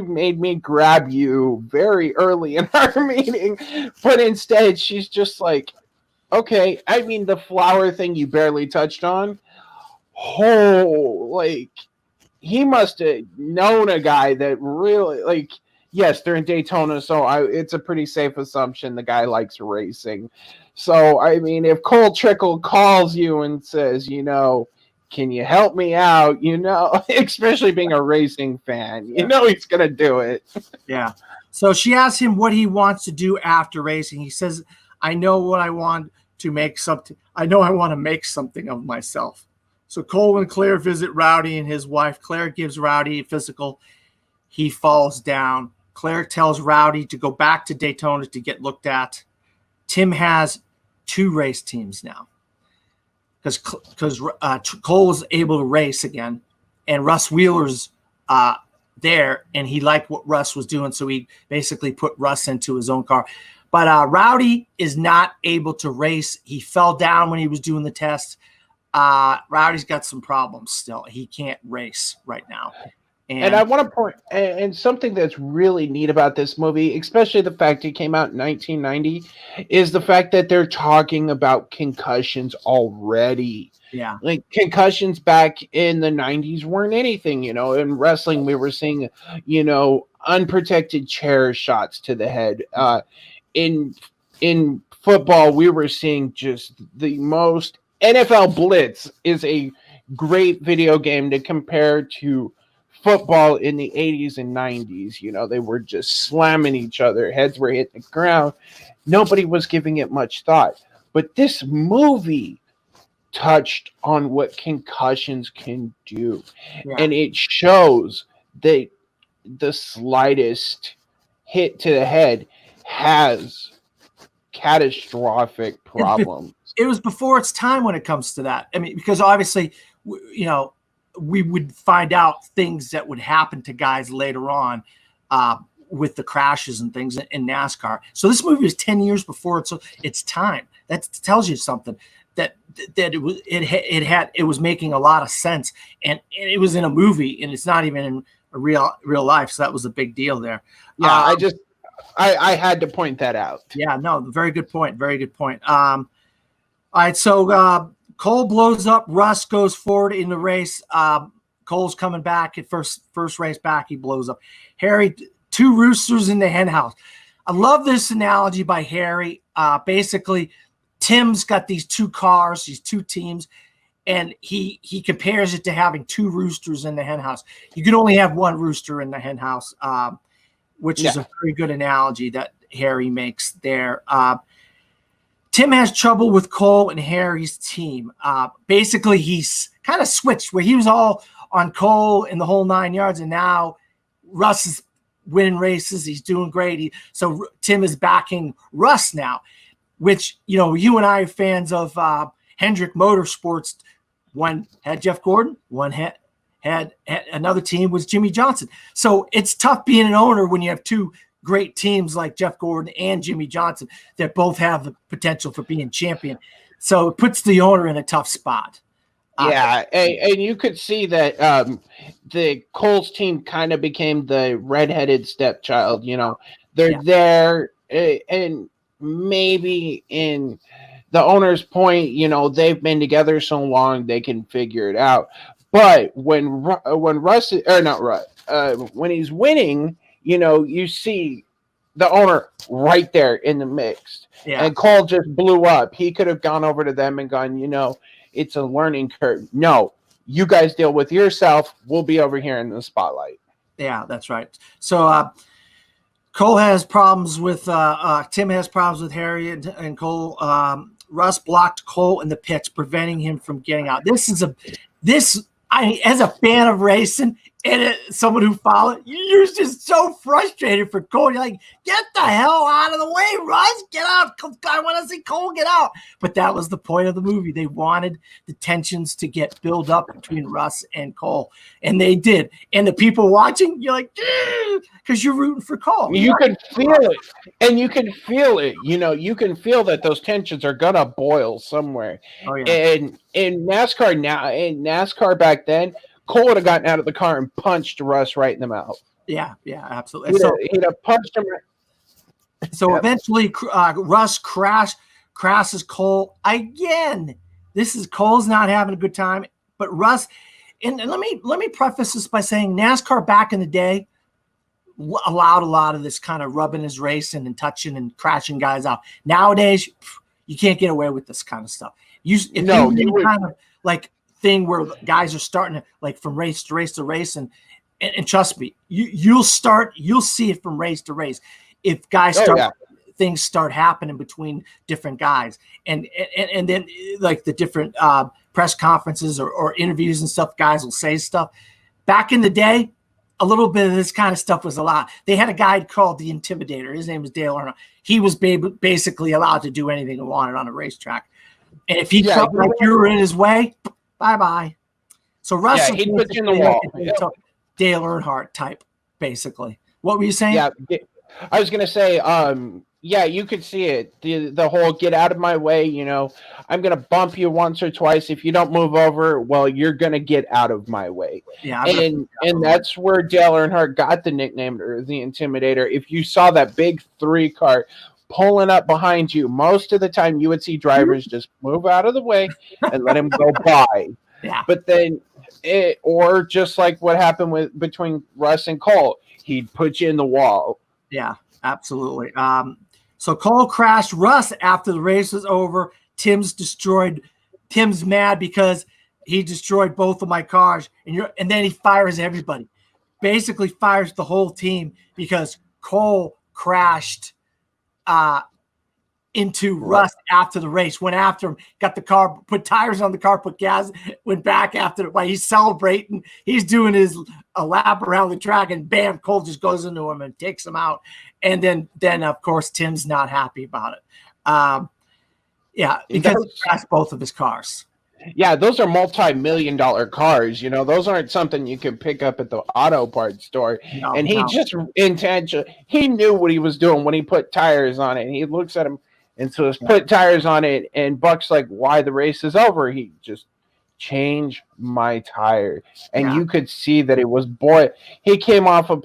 S2: made me grab you very early in our meeting. But instead, she's just like, okay, I mean, the flower thing you barely touched on. Oh, like, he must have known a guy that really, like, yes, they're in Daytona, so it's a pretty safe assumption the guy likes racing. So, I mean, if Cole Trickle calls you and says, can you help me out, especially being a racing fan, he's going to do it.
S3: Yeah. So she asks him what he wants to do after racing. He says, I know what I want to make something. I know I want to make something of myself. So Cole and Claire visit Rowdy and his wife. Claire gives Rowdy a physical. He falls down. Claire tells Rowdy to go back to Daytona to get looked at. Tim has 2 race teams now, because Cole is able to race again, and Russ Wheeler's there, and he liked what Russ was doing, so he basically put Russ into his own car. But Rowdy is not able to race. He fell down when he was doing the test. Rowdy's got some problems still. He can't race right now.
S2: And I want to point, and something that's really neat about this movie, especially the fact it came out in 1990, is the fact that they're talking about concussions already.
S3: Yeah.
S2: Like concussions back in the 90s weren't anything, In wrestling, we were seeing, unprotected chair shots to the head. In football, we were seeing just the most. NFL Blitz is a great video game to compare to football in the 80s and 90s. They were just slamming each other, heads were hitting the ground. Nobody was giving it much thought. But this movie touched on what concussions can do.
S3: Yeah.
S2: And it shows that the slightest hit to the head has catastrophic problems.
S3: It was before its time when it comes to that. I mean, because obviously, we would find out things that would happen to guys later on with the crashes and things in NASCAR. So this movie was 10 years before its time. That tells you something. That it was making a lot of sense, and it was in a movie, and it's not even in a real life. So that was a big deal there.
S2: Yeah, I had to point that out.
S3: Yeah, no, very good point. Very good point. All right, so Cole blows up. Russ goes forward in the race. Cole's coming back at first race back. He blows up. Harry, 2 roosters in the hen house. I love this analogy by Harry. Basically, Tim's got these 2 cars, these 2 teams, and he compares it to having 2 roosters in the hen house. You can only have 1 rooster in the hen house, which is a very good analogy that Harry makes there. Tim has trouble with Cole and Harry's team. Basically, he's kind of switched where he was all on Cole in the whole 9 yards, and now Russ is winning races. He's doing great. So Tim is backing Russ now, which, you and I are fans of Hendrick Motorsports. One had Jeff Gordon, one had another team was Jimmy Johnson. So it's tough being an owner when you have 2 great teams like Jeff Gordon and Jimmy Johnson that both have the potential for being champion. So it puts the owner in a tough spot.
S2: Yeah, and you could see that the Coles team kind of became the redheaded stepchild. They're there, and maybe in the owner's point, they've been together so long they can figure it out. But when Russ or not Russ, when he's winning, you see the owner right there in the mix.
S3: Yeah.
S2: And Cole just blew up. He could have gone over to them and gone, it's a learning curve. No, you guys deal with yourself. We'll be over here in the spotlight.
S3: Yeah, that's right. So Cole has problems with Tim has problems with Harry and Cole. Russ blocked Cole in the pits, preventing him from getting out. As a fan of racing and someone who followed, you're just so frustrated for Cole. You're like, get the hell out of the way, Russ. Get out. I want to see Cole get out. But that was the point of the movie. They wanted the tensions to get built up between Russ and Cole. And they did. And the people watching, you're like, because you're rooting for Cole.
S2: You can feel it. And you can feel it. You can feel that those tensions are going to boil somewhere.
S3: Oh, yeah.
S2: And in NASCAR back then, Cole would have gotten out of the car and punched Russ right in the mouth.
S3: Yeah, absolutely.
S2: He'd have punched him.
S3: So eventually, Russ crashes Cole again. Cole's not having a good time, but Russ. And let me preface this by saying NASCAR back in the day allowed a lot of this kind of rubbing his racing and touching and crashing guys out. Nowadays, you can't get away with this kind of stuff. Kind of like thing where guys are starting to like from race to race to race, and trust me, you'll see it from race to race if guys things start happening between different guys, and then like the different press conferences or interviews and stuff, guys will say stuff. Back in the day, a little bit of this kind of stuff was allowed. They had a guy called the Intimidator. His name was Dale Earnhardt. He was basically allowed to do anything he wanted on a racetrack. And if he felt like you were in his way, bye-bye. So Russell,
S2: he'd put you in the wall.
S3: Dale Earnhardt type, basically. What were you saying?
S2: Yeah, I was going to say Yeah, you could see it. The whole get out of my way, I'm gonna bump you once or twice. If you don't move over, well, you're gonna get out of my way.
S3: Yeah,
S2: And that's where Dale Earnhardt got the nickname or the Intimidator. If you saw that big 3 car pulling up behind you, most of the time you would see drivers just move out of the way and let him go by.
S3: yeah,
S2: But then or just like what happened between Russ and Cole, he'd put you in the wall.
S3: yeah, absolutely. So Cole crashed Russ after the race was over. Tim's mad because he destroyed both of my cars, and then he fires everybody. Basically fires the whole team because Cole crashed into Russ after the race, went after him, got the car, put tires on the car, put gas, went back after it. While he's celebrating, he's doing a lap around the track, and bam, Cole just goes into him and takes him out. And then of course Tim's not happy about it. Yeah, because he crashed both of his cars.
S2: Yeah, those are multi-million-dollar cars. Those aren't something you can pick up at the auto parts store.
S3: No,
S2: and he just intentionally, he knew what he was doing when he put tires on it. And he looks at him and says, "Put tires on it." And Buck's like, "Why? The race is over." He just change my tire, and you could see that it was he came onto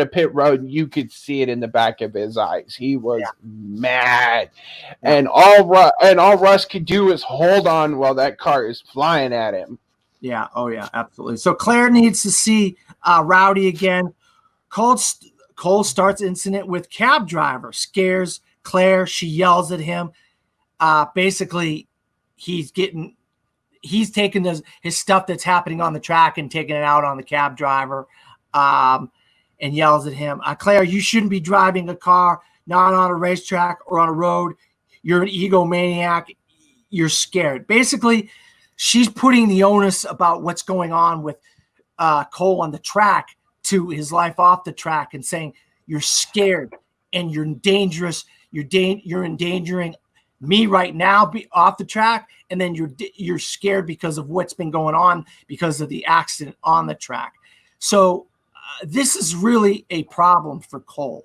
S2: pit road. You could see it in the back of his eyes. He was mad, and all Russ could do is hold on while that car is flying at him.
S3: Yeah, oh yeah, absolutely. So Claire needs to see Rowdy again. Cole starts incident with cab driver, scares Claire. She yells at him. Basically, he's taking his stuff that's happening on the track and taking it out on the cab driver, and yells at him. Claire, you shouldn't be driving a car not on a racetrack or on a road. You're an egomaniac. You're scared. Basically, she's putting the onus about what's going on with Cole on the track to his life off the track and saying, you're scared and you're dangerous. You're endangering me right now, be off the track, and then you're scared because of what's been going on because of the accident on the track. So this is really a problem for Cole.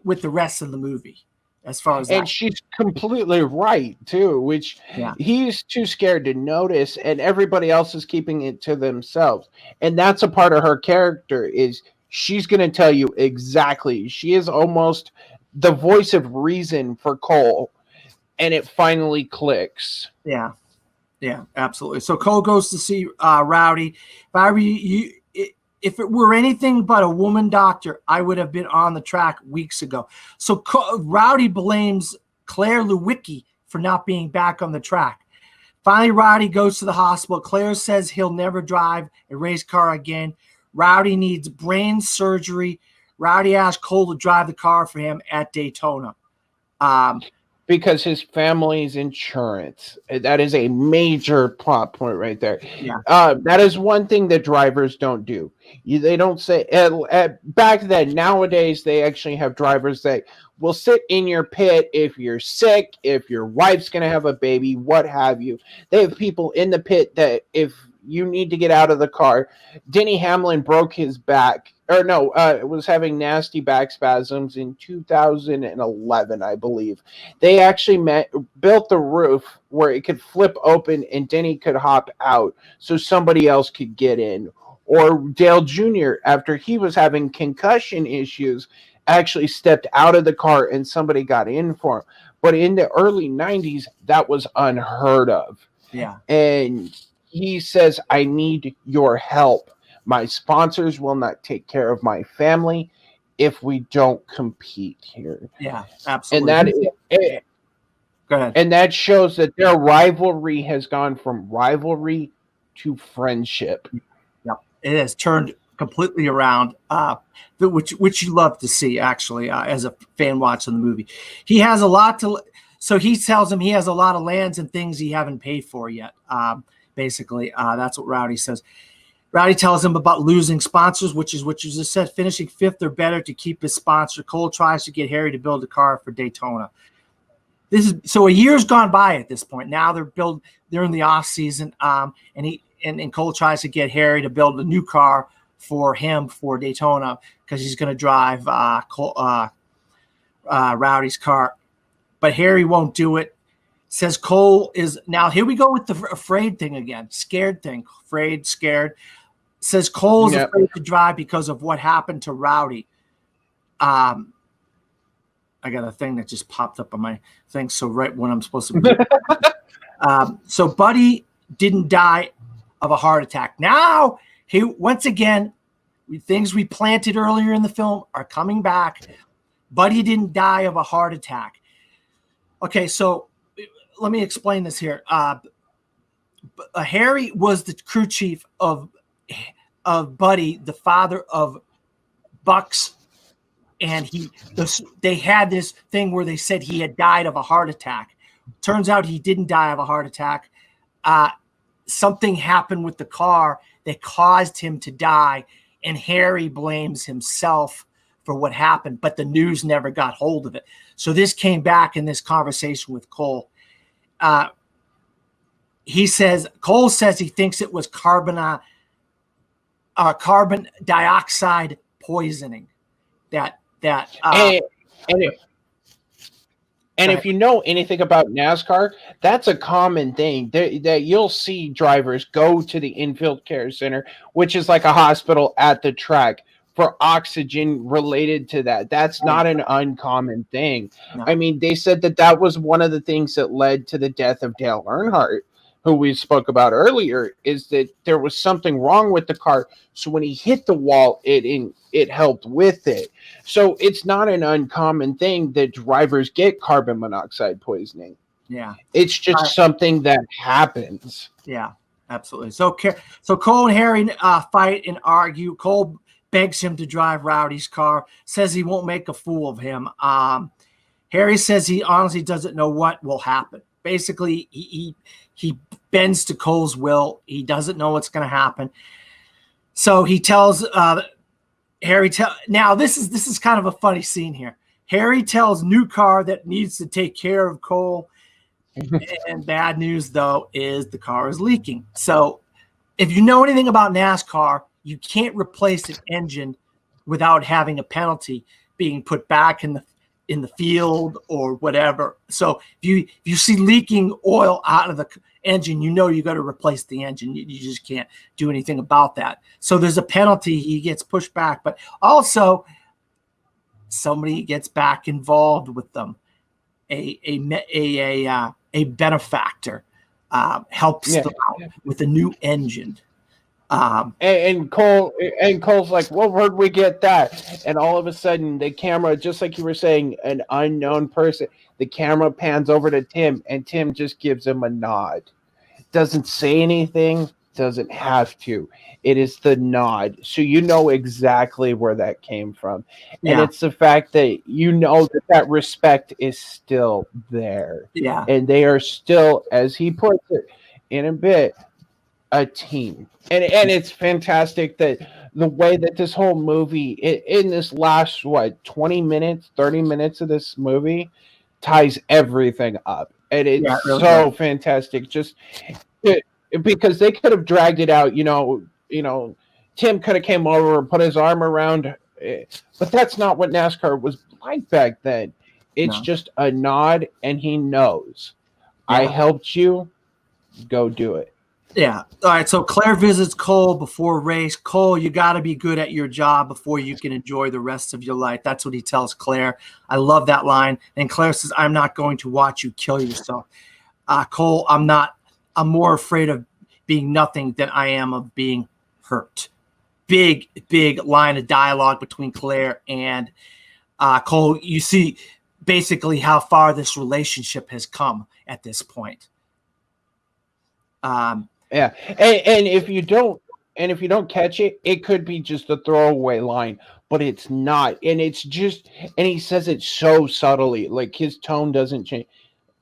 S3: With the rest of the movie, as far as
S2: and she's completely right too, which he's too scared to notice, and everybody else is keeping it to themselves. And that's a part of her character, is she's going to tell you exactly. She is almost the voice of reason for Cole, and it finally clicks.
S3: Yeah, absolutely. So Cole goes to see Rowdy. If it were anything but a woman doctor, I would have been on the track weeks ago. So Rowdy blames Claire Lewicki for not being back on the track. Finally, Rowdy goes to the hospital. Claire says he'll never drive a race car again. Rowdy needs brain surgery. Rowdy asked Cole to drive the car for him at Daytona.
S2: Because his family's insurance. That is a major plot point right there.
S3: Yeah.
S2: That is one thing that drivers don't do. They don't say back then. Nowadays, they actually have drivers that will sit in your pit if you're sick, if your wife's going to have a baby, what have you. They have people in the pit that if you need to get out of the car. Denny Hamlin broke his back, was having nasty back spasms in 2011, I believe. They actually built the roof where it could flip open and Denny could hop out so somebody else could get in. Or Dale Jr., after he was having concussion issues, actually stepped out of the car and somebody got in for him. But in the early 90s, that was unheard of.
S3: Yeah.
S2: And he says, I need your help. My sponsors will not take care of my family if we don't compete here.
S3: Yeah, absolutely.
S2: Go ahead. And that shows that their rivalry has gone from rivalry to friendship.
S3: Yeah, it has turned completely around, which you love to see, actually, as a fan watching the movie. He has a lot to... So he tells him he has a lot of lands and things he haven't paid for yet. Basically, that's what Rowdy says. Rowdy tells him about losing sponsors, which is what you just said, finishing 5th or better to keep his sponsor. Cole tries to get Harry to build a car for Daytona. So a year's gone by at this point. Now they're in the off season, and Cole tries to get Harry to build a new car for him for Daytona because he's going to drive Rowdy's car, but Harry won't do it. Says Cole is now. Here we go with the afraid thing again, scared thing, afraid, scared. Says Cole is afraid to drive because of what happened to Rowdy. I got a thing that just popped up on my thing. So right when I'm supposed to be. So Buddy didn't die of a heart attack. Now he once again, things we planted earlier in the film are coming back. Buddy didn't die of a heart attack. Okay, so let me explain this here. Harry was the crew chief of Buddy, the father of Bucks, and they had this thing where they said he had died of a heart attack. Turns out he didn't die of a heart attack. Something happened with the car that caused him to die, and Harry blames himself for what happened, but the news never got hold of it. So this came back in this conversation with Cole. Cole says he thinks it was carbon dioxide poisoning.
S2: And if you know anything about NASCAR, that's a common thing that you'll see drivers go to the infield care center, which is like a hospital at the track, for oxygen related to that. That's not an uncommon thing. No. I mean, they said that was one of the things that led to the death of Dale Earnhardt, who we spoke about earlier, is that there was something wrong with the car. So when he hit the wall, it helped with it. So it's not an uncommon thing that drivers get carbon monoxide poisoning.
S3: Yeah.
S2: It's just something that happens.
S3: Yeah, absolutely. So Cole and Harry fight and argue. Cole begs him to drive Rowdy's car, says he won't make a fool of him. Harry says he honestly doesn't know what will happen. Basically, he bends to Cole's will. He doesn't know what's going to happen. So he tells Harry. Now this is kind of a funny scene here. Harry tells new car that needs to take care of Cole. And bad news though is the car is leaking. So if you know anything about NASCAR, you can't replace an engine without having a penalty being put back in the field or whatever. So if you see leaking oil out of the engine, you know you got to replace the engine. You just can't do anything about that. So there's a penalty. He gets pushed back, but also somebody gets back involved with them. A benefactor helps them out with a new engine.
S2: And Cole's like, well, where'd we get that? And all of a sudden, the camera, just like you were saying, an unknown person, the camera pans over to Tim, and Tim just gives him a nod. Doesn't say anything, doesn't have to. It is the nod. So you know exactly where that came from. And it's the fact that you know that respect is still there.
S3: Yeah.
S2: And they are still, as he puts it in a bit, a team. And it's fantastic that the way that this whole movie in this last 20 minutes 30 minutes of this movie ties everything up, and it's really fantastic, just because they could have dragged it out. Tim could have came over and put his arm around, but that's not what NASCAR was like back then. It's just a nod, and he knows I helped you, go do it.
S3: Yeah. All right. So Claire visits Cole before race. Cole, you got to be good at your job before you can enjoy the rest of your life. That's what he tells Claire. I love that line. And Claire says, I'm not going to watch you kill yourself. Cole, I'm more afraid of being nothing than I am of being hurt. Big line of dialogue between Claire and Cole. You see basically how far this relationship has come at this point.
S2: Yeah, and if you don't catch it, it could be just a throwaway line, but it's not, and it's just, and he says it so subtly, like his tone doesn't change.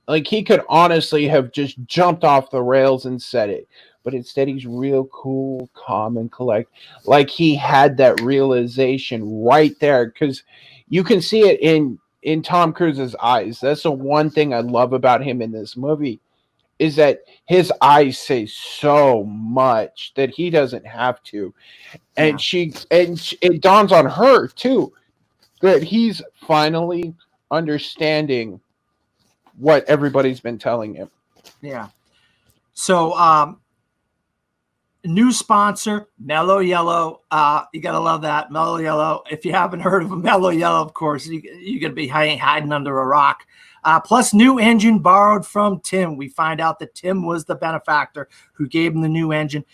S2: Like he could honestly have just jumped off the rails and said it, but instead he's real cool, calm, and collect. Like he had that realization right there, because you can see it in Tom Cruise's eyes. That's the one thing I love about him in this movie, is that his eyes say so much that he doesn't have to. And it dawns on her too that he's finally understanding what everybody's been telling him.
S3: Yeah. So, new sponsor, Mellow Yellow. You gotta love that, Mellow Yellow. If you haven't heard of a Mellow Yellow, of course, you're gonna be hiding under a rock. Plus, new engine borrowed from Tim. We find out that Tim was the benefactor who gave him the new engine.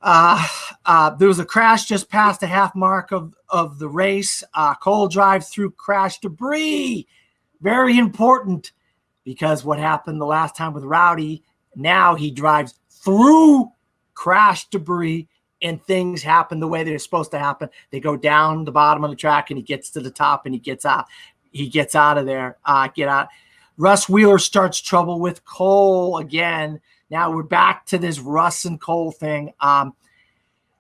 S3: There was a crash just past the half mark of the race. Cole drives through crash debris. Very important, because what happened the last time with Rowdy, now he drives through crash debris, and things happen the way they're supposed to happen. They go down the bottom of the track, and he gets to the top, and he gets out. He gets out of there. Get out. Russ Wheeler starts trouble with Cole again. Now we're back to this Russ and Cole thing.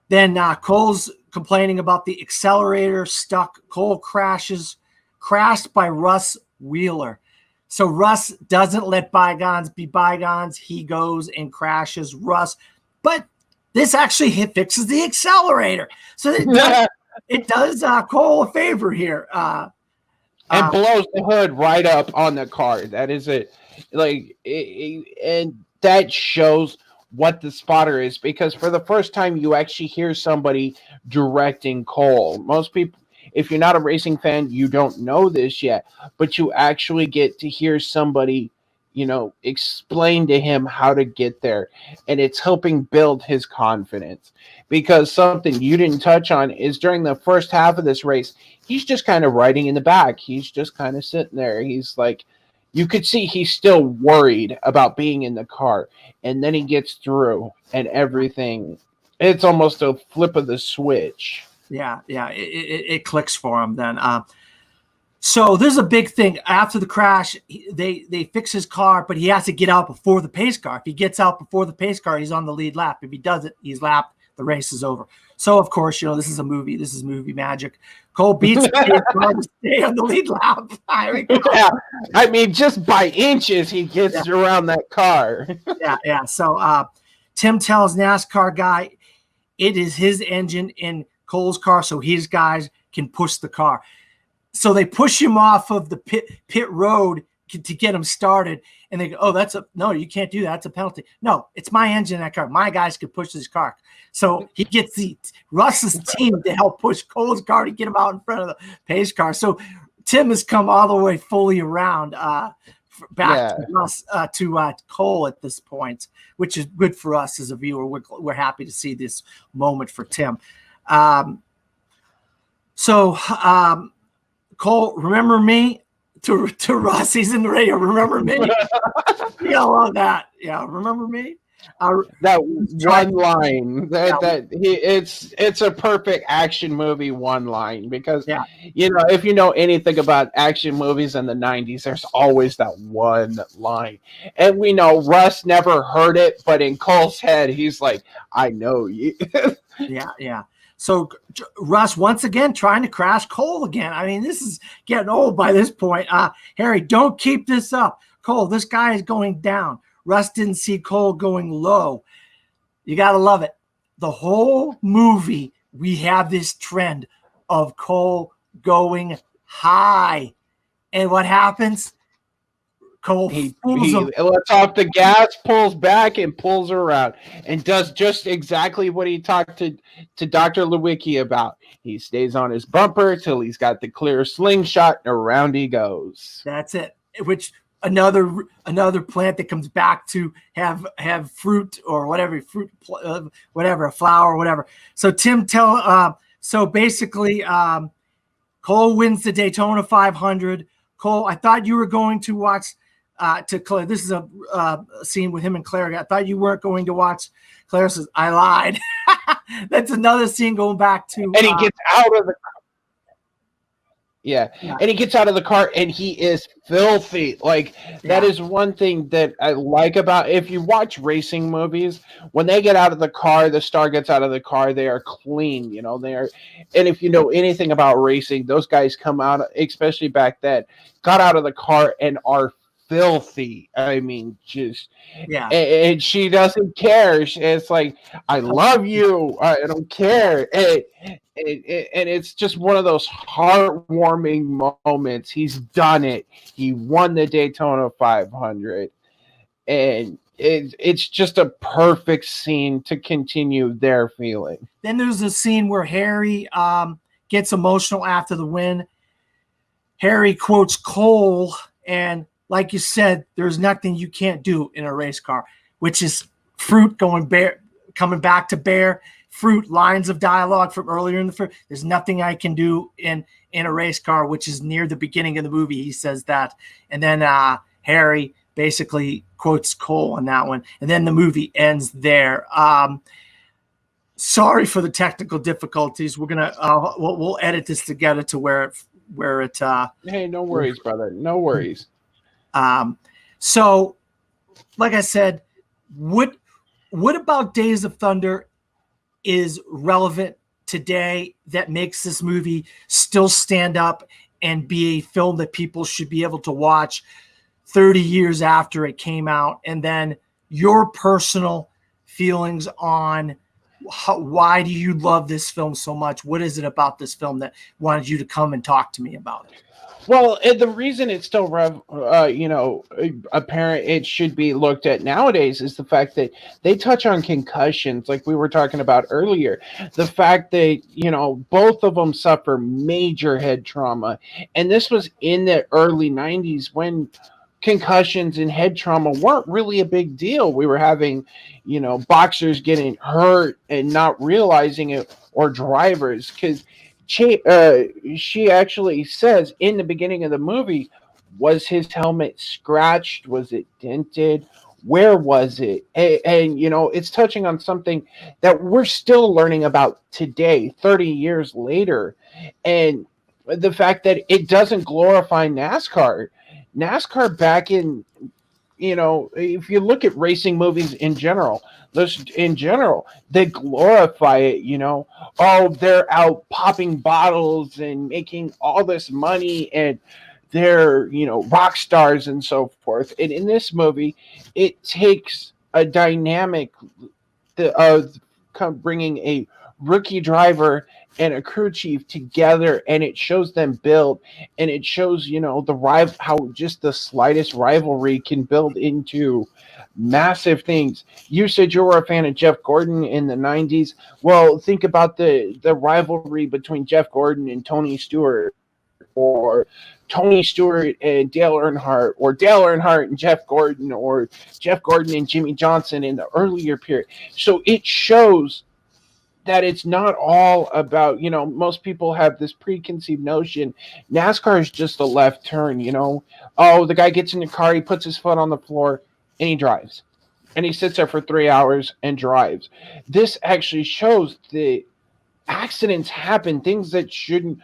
S3: Then Cole's complaining about the accelerator stuck. Cole crashed by Russ Wheeler. So Russ doesn't let bygones be bygones. He goes and crashes Russ. But this actually fixes the accelerator. So it does Cole a favor here.
S2: And blows the hood right up on the car. That is it. And that shows what the spotter is, because for the first time you actually hear somebody directing Cole. Most people, if you're not a racing fan, you don't know this yet, but you actually get to hear somebody, explain to him how to get there. And it's helping build his confidence, because something you didn't touch on is during the first half of this race, he's just kind of riding in the back. He's just kind of sitting there. He's like, you could see he's still worried about being in the car. And then he gets through and everything. It's almost a flip of the switch.
S3: Yeah. It clicks for him then. So there's a big thing. After the crash, they fix his car, but he has to get out before the pace car. If he gets out before the pace car, he's on the lead lap. If he doesn't, he's lapped. The race is over. So, of course, this is a movie. This is movie magic. Cole beats the pace car to stay on the lead lap.
S2: Yeah. I mean, just by inches, he gets around that car.
S3: Yeah. So Tim tells NASCAR guy it is his engine in Cole's car, so his guys can push the car. So they push him off of the pit road to get him started, and they go, "Oh, no, you can't do that. That's a penalty." No, it's my engine in that car. My guys can push this car. So he gets Russ's team to help push Cole's car to get him out in front of the pace car. So Tim has come all the way fully around back to Russ, to Cole at this point, which is good for us as a viewer. We're happy to see this moment for Tim. Cole, remember me? To Russ, he's in the radio. Remember me? Yeah, I love that. Yeah, remember me?
S2: That one line it's a perfect action movie one line, because if you know anything about action movies in the 90s, there's always that one line, and we know Russ never heard it, but in Cole's head he's like, I know you.
S3: Yeah. So Russ once again trying to crash Cole again. I mean, this is getting old by this point. Harry, don't keep this up. Cole, this guy is going down. Russ didn't see Cole going low. You got to love it. The whole movie, we have this trend of Cole going high. And what happens? Cole
S2: he lets off the gas, pulls back, and pulls around, and does just exactly what he talked to Dr. Lewicki about. He stays on his bumper till he's got the clear slingshot, and around he goes.
S3: That's it. Which another plant that comes back to have fruit or whatever, whatever, a flower or whatever. So so basically, Cole wins the Daytona 500. Cole, I thought you were going to watch to Claire. This is a scene with him and Claire. I thought you weren't going to watch. Claire says, I lied. That's another scene going back to.
S2: And he gets out of the car. Yeah. And he gets out of the car and he is filthy. That is one thing that I like about, if you watch racing movies, when they get out of the car, the star gets out of the car, they are clean, they are. And if you know anything about racing, those guys come out, especially back then, got out of the car and are filthy. I mean, just, and she doesn't care. It's like, I love you. I don't care. And it's just one of those heartwarming moments. He's done it. He won the Daytona 500, and it's just a perfect scene to continue their feeling.
S3: Then there's a scene where Harry gets emotional after the win. Harry quotes Cole, and like you said, there's nothing you can't do in a race car, which is Fruit coming back to bear. Fruit lines of dialogue from earlier in the film. There's nothing I can do in a race car, which is near the beginning of the movie. He says that, and then Harry basically quotes Cole on that one, and then the movie ends there. Sorry for the technical difficulties. We're gonna we'll edit this together to where it.
S2: Hey, no worries, brother. No worries.
S3: So, like I said, what about Days of Thunder is relevant today that makes this movie still stand up and be a film that people should be able to watch 30 years after it came out? And then your personal feelings on why do you love this film so much? What is it about this film that wanted you to come and talk to me about it?
S2: Well, the reason it's still, apparent it should be looked at nowadays is the fact that they touch on concussions, like we were talking about earlier. The fact that, both of them suffer major head trauma. And this was in the early 90s when concussions and head trauma weren't really a big deal. We were having, boxers getting hurt and not realizing it, or drivers, because she actually says in the beginning of the movie, was his helmet scratched? Was it dented? Where was it? And it's touching on something that we're still learning about today, 30 years later. And the fact that it doesn't glorify NASCAR. NASCAR back in, if you look at racing movies in general, they glorify it. Oh, they're out popping bottles and making all this money, and they're, rock stars and so forth. And in this movie, it takes a dynamic of bringing a rookie driver and a crew chief together, and it shows them build, and it shows how just the slightest rivalry can build into massive things. You said you were a fan of Jeff Gordon in the 90s. Well, think about the rivalry between Jeff Gordon and Tony Stewart, or Tony Stewart and Dale Earnhardt, or Dale Earnhardt and Jeff Gordon, or Jeff Gordon and Jimmy Johnson in the earlier period. So it shows that it's not all about, most people have this preconceived notion NASCAR is just a left turn. Oh, the guy gets in the car, he puts his foot on the floor, and he drives, and he sits there for 3 hours and drives. This actually shows that accidents happen, things that shouldn't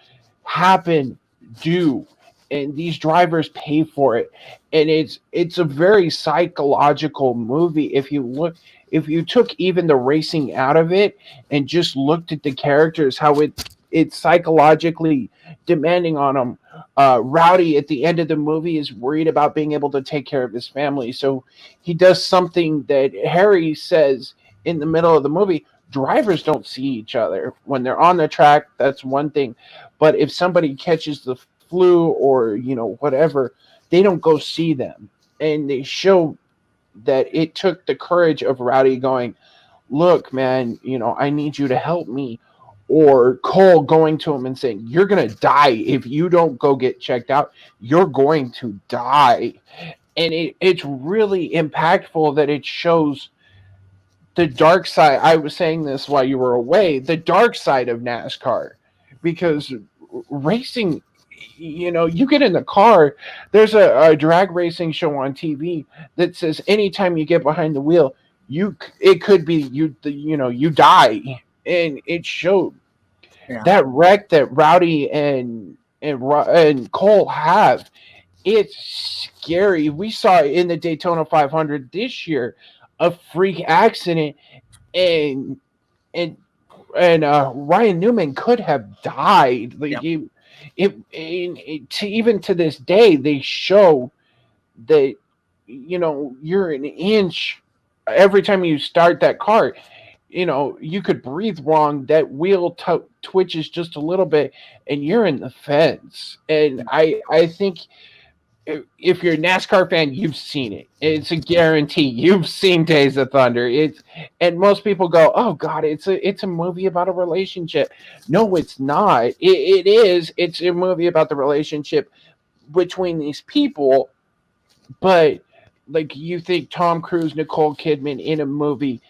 S2: happen do, and these drivers pay for it. And it's a very psychological movie. If you took even the racing out of it and just looked at the characters, how it's psychologically demanding on them. Rowdy at the end of the movie is worried about being able to take care of his family, so he does something that Harry says in the middle of the movie. Drivers don't see each other when they're on the track. That's one thing, but if somebody catches the flu or whatever, they don't go see them. And they show that it took the courage of Rowdy going, look, man, I need you to help me. Or Cole going to him and saying, you're going to die if you don't go get checked out. You're going to die. And it's really impactful that it shows the dark side. I was saying this while you were away, the dark side of NASCAR, because racing, you get in the car, there's a drag racing show on TV that says anytime you get behind the wheel, it could be you die. And it showed that wreck that Rowdy and Cole have. It's scary. We saw in the Daytona 500 this year a freak accident, and Ryan Newman could have died. Even to this day, they show that you're an inch every time you start that car. you could breathe wrong, that wheel twitches just a little bit and you're in the fence. And I think if you're a NASCAR fan, you've seen it. It's a guarantee. You've seen Days of Thunder. And most people go, "Oh God, it's a movie about a relationship." No, it's not. It is. It's a movie about the relationship between these people. But like, you think Tom Cruise, Nicole Kidman in a movie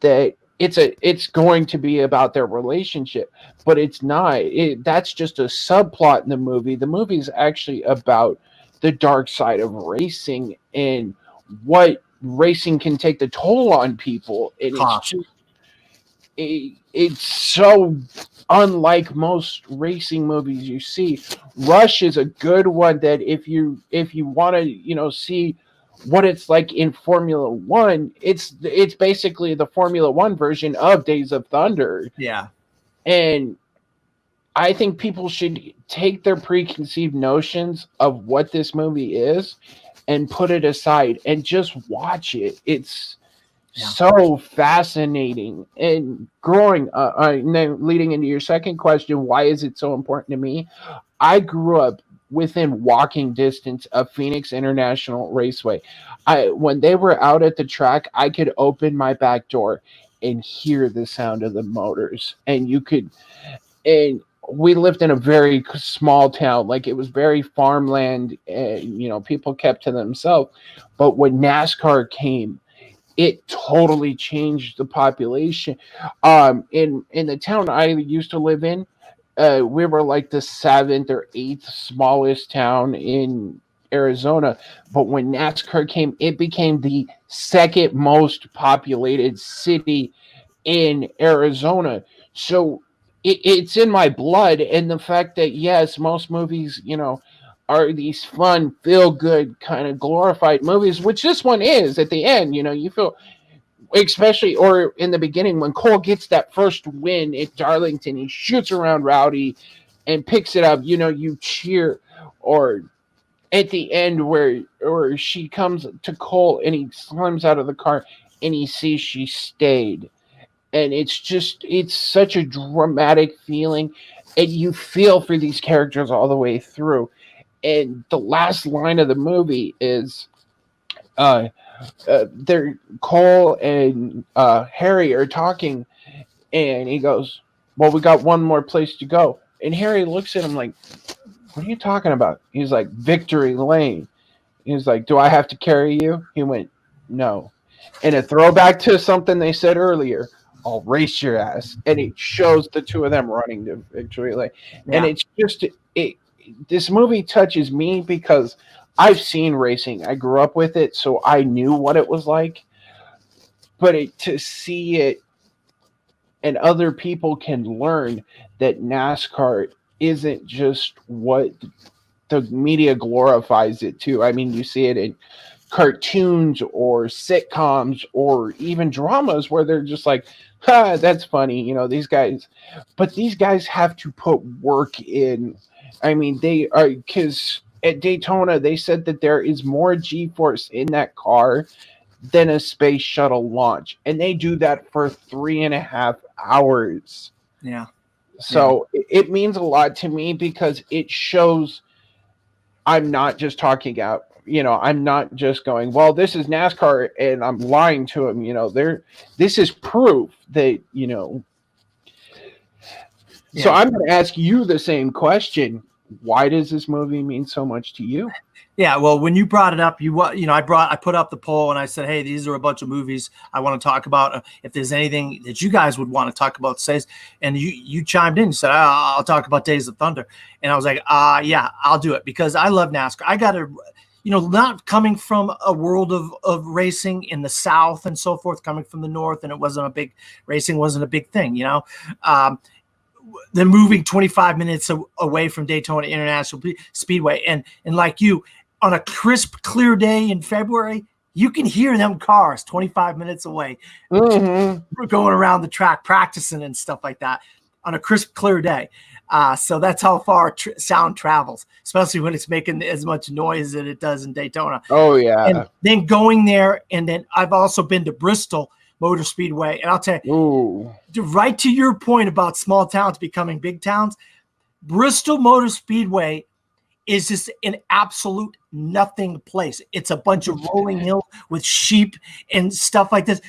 S2: that it's going to be about their relationship, but it's not. That's just a subplot in the movie. The movie is actually about the dark side of racing and what racing can take the toll on people. And it's just it's so unlike most racing movies you see. Rush is a good one that if you want to see what it's like in Formula One, it's basically the Formula One version of Days of Thunder.
S3: Yeah.
S2: And I think people should take their preconceived notions of what this movie is and put it aside and just watch it. It's so fascinating. And growing up, and then leading into your second question, why is it so important to me? I grew up within walking distance of Phoenix International Raceway. When they were out at the track, I could open my back door and hear the sound of the motors. And we lived in a very small town. Like, it was very farmland, and people kept to themselves. But when NASCAR came, it totally changed the population. In the town I used to live in, we were like the 7th or 8th smallest town in Arizona. But when NASCAR came, it became the second most populated city in Arizona. So it's in my blood. And the fact that, yes, most movies, are these fun, feel good, kind of glorified movies, which this one is at the end. You feel, especially, or in the beginning when Cole gets that first win at Darlington, he shoots around Rowdy and picks it up, you cheer. Or at the end where she comes to Cole and he slims out of the car and he sees she stayed. And it's such a dramatic feeling, and you feel for these characters all the way through. And the last line of the movie is, they're Cole and Harry are talking, and he goes, "Well, we got one more place to go." And Harry looks at him like, "What are you talking about?" He's like, "Victory Lane." He's like, "Do I have to carry you?" He went, "No." And a throwback to something they said earlier, "I'll race your ass." And it shows the two of them running to Victory Lane. Yeah. And it's just this movie touches me because I've seen racing. I grew up with it, so I knew what it was like. But to see it, and other people can learn that NASCAR isn't just what the media glorifies it to. I mean, you see it in cartoons or sitcoms or even dramas where they're just like, "Ha, that's funny," these guys. But these guys have to put work in. I mean, they are, because at Daytona, they said that there is more G-force in that car than a space shuttle launch. And they do that for 3.5 hours.
S3: Yeah.
S2: So it means a lot to me because it shows I'm not just talking out. I'm not just going, "Well, this is NASCAR," and I'm lying to them. This is proof that, Yeah. So I'm going to ask you the same question. Why does this movie mean so much to you?
S3: Yeah, well, when you brought it up, I put up the poll and I said, "Hey, these are a bunch of movies I want to talk about. If there's anything that you guys would want to talk about, say." And you chimed in and said, "I'll talk about Days of Thunder." And I was like, "Yeah, I'll do it because I love NASCAR. I got to, not coming from a world of racing in the South and so forth, coming from the North, and racing wasn't a big thing, Then moving 25 minutes away from Daytona International Speedway, and like you, on a crisp, clear day in February, you can hear them cars 25 minutes away, going around the track, practicing and stuff like that on a crisp, clear day. So that's how far sound travels, especially when it's making as much noise as it does in Daytona.
S2: Oh, yeah.
S3: And then going there, and then I've also been to Bristol, Motor Speedway. And I'll tell you,
S2: Ooh.
S3: right to your point about small towns becoming big towns, Bristol Motor Speedway is just an absolute nothing place. It's a bunch of rolling hills with sheep and stuff like this.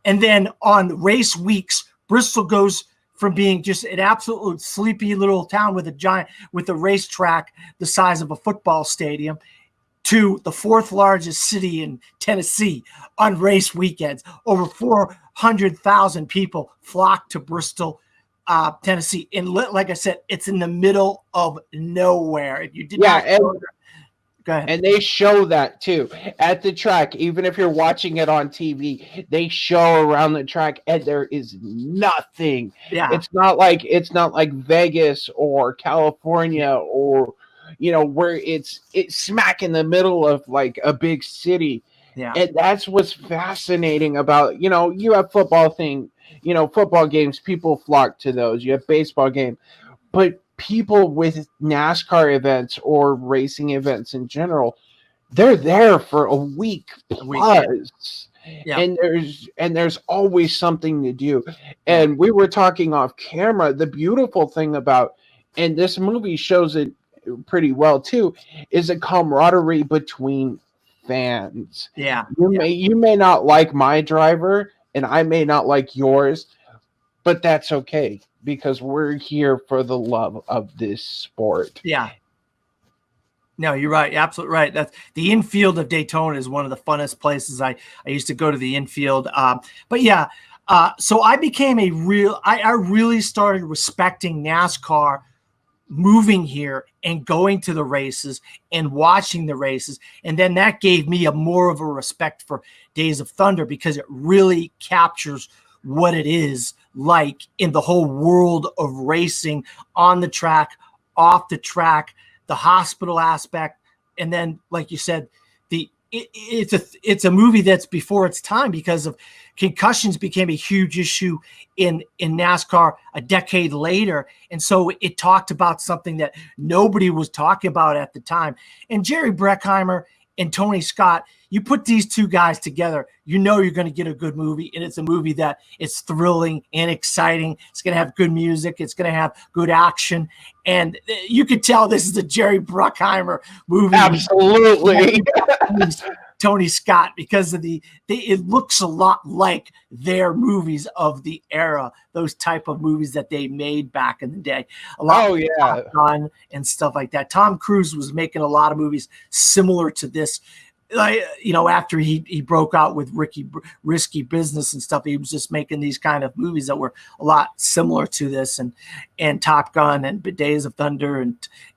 S3: And then on race weeks, Bristol goes from being just an absolute sleepy little town with a racetrack the size of a football stadium to the fourth largest city in Tennessee on race weekends. Over 400,000 people flock to Bristol, Tennessee. And like I said, it's in the middle of nowhere. If you did not go there, go ahead.
S2: And they show that too at the track. Even if you're watching it on TV, they show around the track, and there is nothing.
S3: Yeah.
S2: It's not like Vegas or California or where it's smack in the middle of like a big city.
S3: Yeah.
S2: And that's what's fascinating about you have football games, people flock to those. You have baseball game, but people with NASCAR events or racing events in general, they're there for a week plus.
S3: Yeah.
S2: And there's always something to do. And we were talking off camera, the beautiful thing about, and this movie shows it pretty well too, is a camaraderie between fans.
S3: Yeah.
S2: You may not like my driver and I may not like yours, but that's okay, because we're here for the love of this sport.
S3: Yeah. No, you're right. Absolutely right. That's the infield of Daytona is one of the funnest places. I used to go to the infield. But yeah, so I became I really started respecting NASCAR moving here and going to the races and watching the races. And then that gave me more of a respect for Days of Thunder, because it really captures what it is like in the whole world of racing, on the track, off the track, the hospital aspect. And then, like you said, it's a movie that's before its time, because of concussions became a huge issue in NASCAR a decade later. And so it talked about something that nobody was talking about at the time. And Jerry Bruckheimer and Tony Scott, you put these two guys together, you're going to get a good movie. And it's a movie that is thrilling and exciting. It's going to have good music. It's going to have good action. And you could tell this is a Jerry Bruckheimer movie.
S2: Absolutely.
S3: Tony Scott, because of it looks a lot like their movies of the era, those type of movies that they made back in the day. A lot of Top Gun and stuff like that. Tom Cruise was making a lot of movies similar to this. After he broke out with Risky Business and stuff, he was just making these kind of movies that were a lot similar to this, and Top Gun and Days of Thunder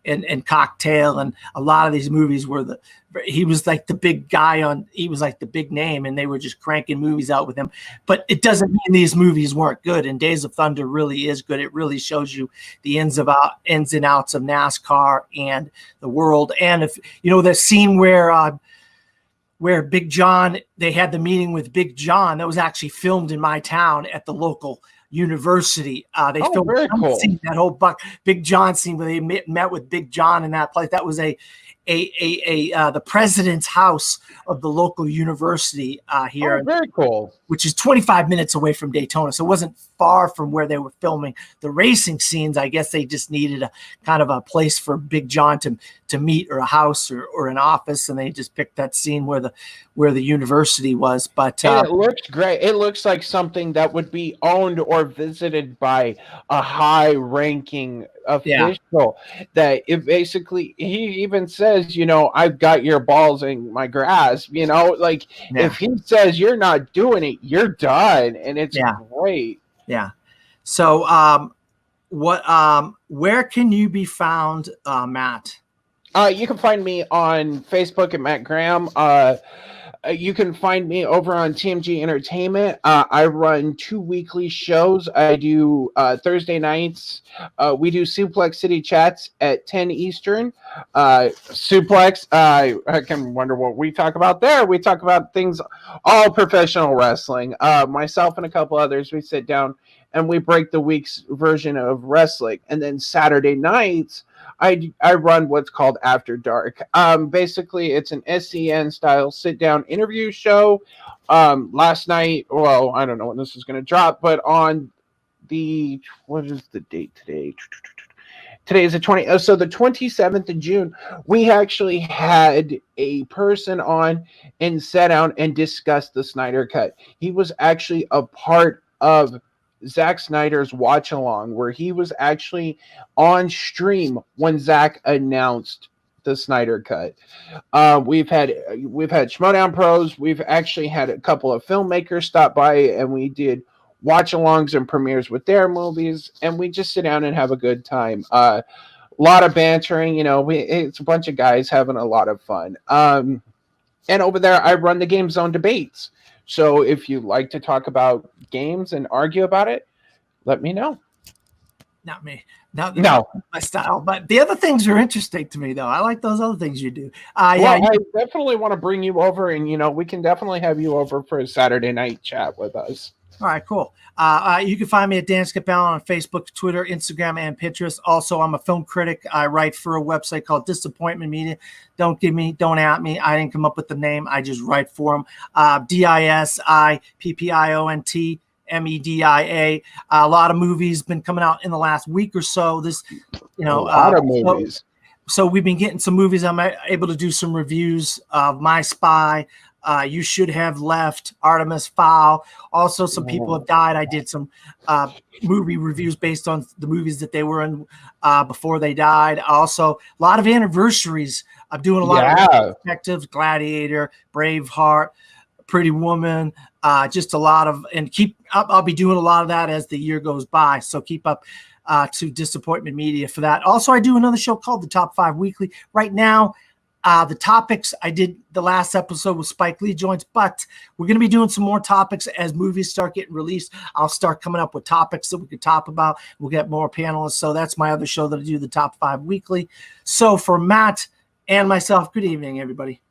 S3: and Cocktail, and a lot of these movies were he was like the big guy he was like the big name, and they were just cranking movies out with him. But it doesn't mean these movies weren't good. And Days of Thunder really is good. It really shows you the ins and outs of NASCAR and the world. And if the scene where Big John, they had the meeting with Big John, that was actually filmed in my town at the local university. They filmed that whole Big John scene where they met with Big John in that place. That was the president's house of the local university here.
S2: Oh, very cool.
S3: Which is 25 minutes away from Daytona. So it wasn't far from where they were filming the racing scenes. I guess they just needed a kind of a place for Big John to meet, or a house or an office. And they just picked that scene where the university was. But
S2: it looks great. It looks like something that would be owned or visited by a high ranking official. That it basically, he even says, I've got your balls in my grasp, if he says you're not doing it, you're done. And it's great.
S3: Yeah. So where can you be found, Matt?
S2: You can find me on Facebook at Matt Graham. You can find me over on TMG Entertainment. I run 2 weekly shows. I do Thursday nights. We do Suplex City Chats at 10 Eastern. Suplex, I can wonder what we talk about there. We talk about things, all professional wrestling. Myself and a couple others, we sit down and we break the week's version of wrestling. And then Saturday nights, I run what's called After Dark. Basically, it's an SCN style sit down interview show. Last night, well, I don't know when this is going to drop, but on what is the date today? Today is the 20th. So the 27th of June, we actually had a person on and sat down and discussed the Snyder Cut. He was actually a part of Zack Snyder's watch along, where he was actually on stream when Zack announced the Snyder Cut. We've had Schmodown Pros. We've actually had a couple of filmmakers stop by, and we did watch-alongs and premieres with their movies, and we just sit down and have a good time. A lot of bantering, it's a bunch of guys having a lot of fun. And over there, I run the Game Zone debates. So if you like to talk about games and argue about it, let me know.
S3: Not me.
S2: No,
S3: my style. But the other things are interesting to me, though. I like those other things you do.
S2: I definitely want to bring you over, and we can definitely have you over for a Saturday night chat with us.
S3: All right, cool. You can find me at Dan Skip Allen on Facebook, Twitter, Instagram, and Pinterest. Also, I'm a film critic. I write for a website called Disappointment Media. Don't at me. I didn't come up with the name. I just write for them. DISIPPIONT MEDIA. A lot of movies been coming out in the last week or so. A lot of movies. So we've been getting some movies. I'm able to do some reviews of My Spy, You Should Have Left, Artemis Fowl. Also, some people have died. I did some movie reviews based on the movies that they were in before they died. Also, a lot of anniversaries. I'm doing a lot of detectives, Gladiator, Braveheart, Pretty Woman, just a lot of, and I'll be doing a lot of that as the year goes by. So keep up to Disappointment Media for that. Also, I do another show called The Top 5 Weekly. Right now, the topics, I did the last episode with Spike Lee joints, but we're going to be doing some more topics as movies start getting released. I'll start coming up with topics that we could talk about. We'll get more panelists. So that's my other show that I do, The Top 5 Weekly. So for Matt and myself, good evening, everybody.